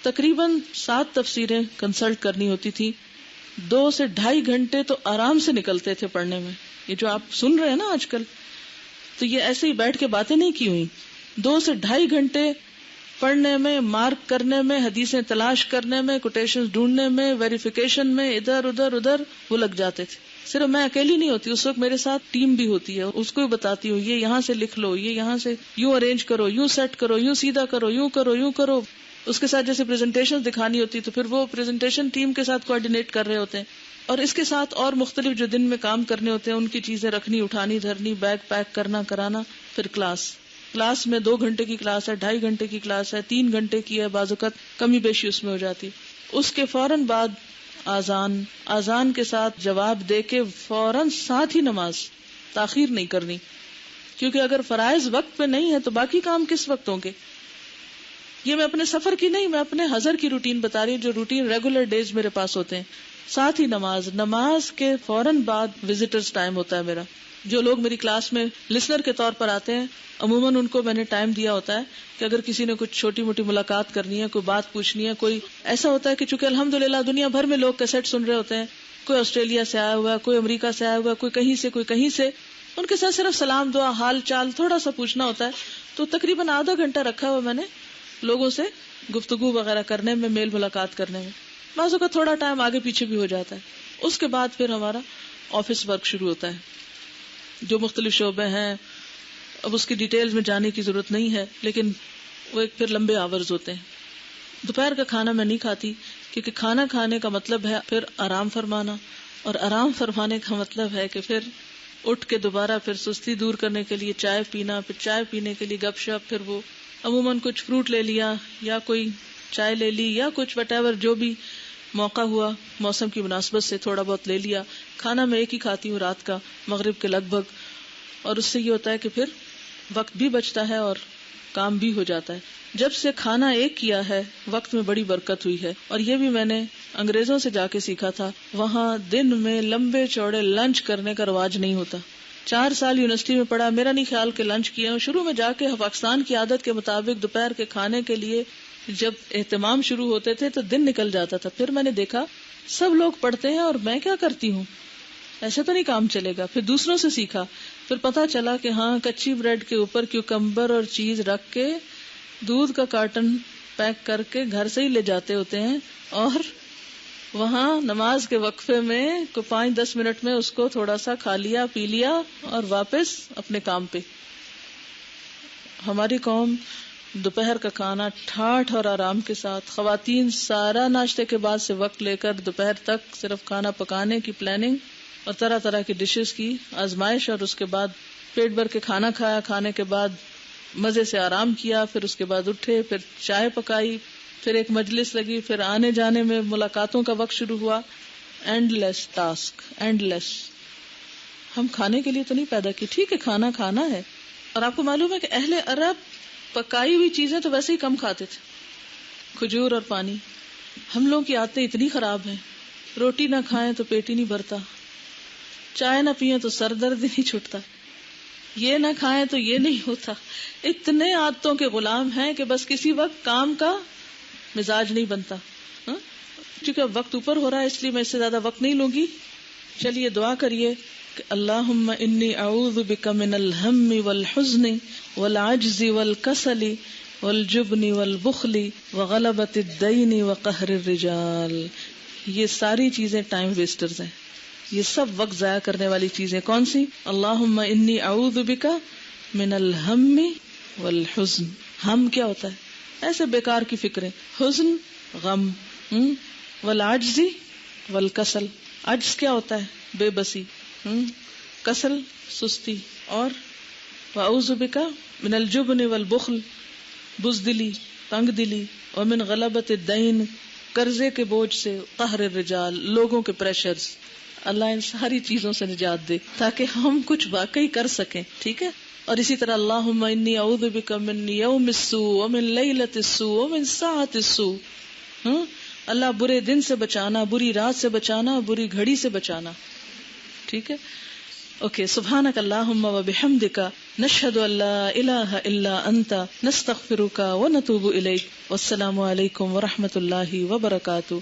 [SPEAKER 1] تقریباً 7 تفسیریں کنسلٹ کرنی ہوتی تھی. 2 سے 2.5 گھنٹے تو آرام سے نکلتے تھے پڑھنے میں. یہ جو آپ سن رہے ہیں نا آج کل، تو یہ ایسے ہی بیٹھ کے باتیں نہیں کی ہوئی. 2 سے 2.5 گھنٹے پڑھنے میں، مارک کرنے میں، حدیثیں تلاش کرنے میں، کوٹیشن ڈھونڈنے میں، ویریفیکیشن میں، ادھر وہ لگ جاتے تھے. صرف میں اکیلی نہیں ہوتی، اس وقت میرے ساتھ ٹیم بھی ہوتی ہے. اس کو بھی بتاتی ہوں، یہ یہاں سے لکھ لو، یہ یہاں سے یوں ارینج کرو، یوں سیٹ کرو، یوں سیدھا کرو، یوں کرو، یوں کرو. اس کے ساتھ جیسے پریزنٹیشن دکھانی ہوتی تو پھر وہ پریزنٹیشن ٹیم کے ساتھ کوآرڈینیٹ کر رہے ہوتے ہیں. اور اس کے ساتھ اور مختلف جو دن میں کام کرنے ہوتے ہیں ان کی چیزیں رکھنی، اٹھانی، دھرنی، بیگ پیک کرنا، کرانا. پھر کلاس میں 2 گھنٹے کی کلاس ہے، 2.5 گھنٹے کی کلاس ہے، 3 گھنٹے کی ہے، بعض اوقات کمی بیشی اس میں ہو جاتی. اس کے فوراً بعد آذان کے ساتھ جواب دے کے فوراً ساتھ ہی نماز، تاخیر نہیں کرنی. کیونکہ اگر فرائض وقت پہ نہیں ہے تو باقی کام کس وقت ہوں گے. یہ میں اپنے سفر کی نہیں، میں اپنے حضر کی روٹین بتا رہی ہوں، جو روٹین ریگولر ڈیز میرے پاس ہوتے ہیں. ساتھ ہی نماز کے فوراً بعد وزٹرز ٹائم ہوتا ہے میرا. جو لوگ میری کلاس میں لسنر کے طور پر آتے ہیں، عموماً ان کو میں نے ٹائم دیا ہوتا ہے کہ اگر کسی نے کچھ چھوٹی موٹی ملاقات کرنی ہے، کوئی بات پوچھنی ہے، کوئی ایسا ہوتا ہے کہ چونکہ الحمدللہ دنیا بھر میں لوگ کیسٹ سن رہے ہوتے ہیں، کوئی آسٹریلیا سے آیا ہوا ہے، کوئی امریکہ سے آیا ہوا ہے، کوئی کہیں سے، ان کے ساتھ صرف سلام دعا، حال چال تھوڑا سا پوچھنا ہوتا ہے. تو تقریباً آدھا گھنٹہ رکھا ہوا میں نے لوگوں سے گفتگو وغیرہ کرنے میں، میل ملاقات کرنے میں. بعضوں کا تھوڑا ٹائم آگے پیچھے بھی ہو جاتا ہے. اس کے بعد پھر ہمارا آفس ورک شروع ہوتا ہے، جو مختلف شعبے ہیں. اب اس کی ڈیٹیلز میں جانے کی ضرورت نہیں ہے، لیکن وہ ایک پھر لمبے آورز ہوتے ہیں. دوپہر کا کھانا میں نہیں کھاتی، کیونکہ کھانا کھانے کا مطلب ہے پھر آرام فرمانا، اور آرام فرمانے کا مطلب ہے کہ پھر اٹھ کے دوبارہ پھر سستی دور کرنے کے لیے چائے پینا، پھر چائے پینے کے لیے گپ شپ، پھر وہ عموماً کچھ فروٹ لے لیا یا کوئی چائے لے لی یا کچھ وٹ ایور جو بھی موقع ہوا موسم کی مناسبت سے تھوڑا بہت لے لیا. کھانا میں ایک ہی کھاتی ہوں رات کا مغرب کے لگ بھگ, اور اس سے یہ ہوتا ہے کہ پھر وقت بھی بچتا ہے اور کام بھی ہو جاتا ہے. جب سے کھانا ایک کیا ہے وقت میں بڑی برکت ہوئی ہے, اور یہ بھی میں نے انگریزوں سے جا کے سیکھا تھا. وہاں دن میں لمبے چوڑے لنچ کرنے کا رواج نہیں ہوتا. 4 سال یونیورسٹی میں پڑھا, میرا نہیں خیال کہ لنچ کیا ہوں. شروع میں جا کے پاکستان کی عادت کے مطابق دوپہر کے کھانے کے لیے جب اہتمام شروع ہوتے تھے تو دن نکل جاتا تھا. پھر میں نے دیکھا سب لوگ پڑھتے ہیں اور میں کیا کرتی ہوں, ایسے تو نہیں کام چلے گا. پھر دوسروں سے سیکھا, پھر پتا چلا کہ ہاں کچی بریڈ کے اوپر کیوکمبر اور چیز رکھ کے دودھ کا کارٹن پیک کر کے گھر سے ہی لے جاتے ہوتے ہیں, اور وہاں نماز کے وقفے میں 5-10 منٹ میں اس کو تھوڑا سا کھا لیا پی لیا اور واپس اپنے کام پہ. ہماری قوم دوپہر کا کھانا ٹھاٹھ اور آرام کے ساتھ, خواتین سارا ناشتے کے بعد سے وقت لے کر دوپہر تک صرف کھانا پکانے کی پلاننگ اور طرح طرح کی ڈشز کی آزمائش, اور اس کے بعد پیٹ بھر کے کھانا کھایا, کھانے کے بعد مزے سے آرام کیا, پھر اس کے بعد اٹھے, پھر چائے پکائی, پھر ایک مجلس لگی, پھر آنے جانے میں ملاقاتوں کا وقت شروع ہوا. اینڈ لیس ٹاسک, اینڈ لیس. ہم کھانے کے لیے تو نہیں پیدا کی, ٹھیک ہے کھانا کھانا ہے. اور آپ کو معلوم ہے کہ اہل عرب پکائی ہوئی چیزیں تو ویسے ہی کم کھاتے تھے, کھجور اور پانی. ہم لوگوں کی عادتیں اتنی خراب ہیں, روٹی نہ کھائیں تو پیٹ ہی نہیں بھرتا, چائے نہ پیئیں تو سر درد نہیں چھٹتا, یہ نہ کھائیں تو یہ نہیں ہوتا. اتنے عادتوں کے غلام ہیں کہ بس کسی وقت کام کا مزاج نہیں بنتا. چونکہ اب وقت اوپر ہو رہا ہے اس لیے میں اس سے زیادہ وقت نہیں لوں گی. چلیے دعا کریے کہ اللہم انی اعوذ بک من الہم والحزن والعجز والکسل والجبن والبخل وغلبۃ الدین وقہر الرجال. یہ ساری چیزیں ٹائم ویسٹرز ہیں, یہ سب وقت ضائع کرنے والی چیزیں. کون سی؟ اللہم انی اعوذ بک من الہم والحزن. ہم کیا ہوتا ہے؟ ایسے بیکار کی فکریں. حزن غم, والعجز والکسل. عجز کیا ہوتا ہے؟ بے بسی. کسل سستی. اور واعوذ بک من الجبن والبخل بزدلی تنگ دلی. ومن غلبۃ الدین قرضے کے بوجھ سے. قہر الرجال لوگوں کے پریشرز. اللہ ان ساری چیزوں سے نجات دے تاکہ ہم کچھ واقعی کر سکیں. ٹھیک ہے. اور اسی طرح اللہم انی اعوذ بک من یوم السوء ومن لیلۃ السوء ومن ساعۃ السوء. اللہ برے دن سے بچانا, بری رات سے بچانا, بری گھڑی سے بچانا. ٹھیک ہے. اوکے. سبحانک اللہم وبحمدک نشہد ان لا الہ الا انت نستغفرک ونتوب الیک. والسلام علیکم ورحمۃ اللہ وبرکاتہ.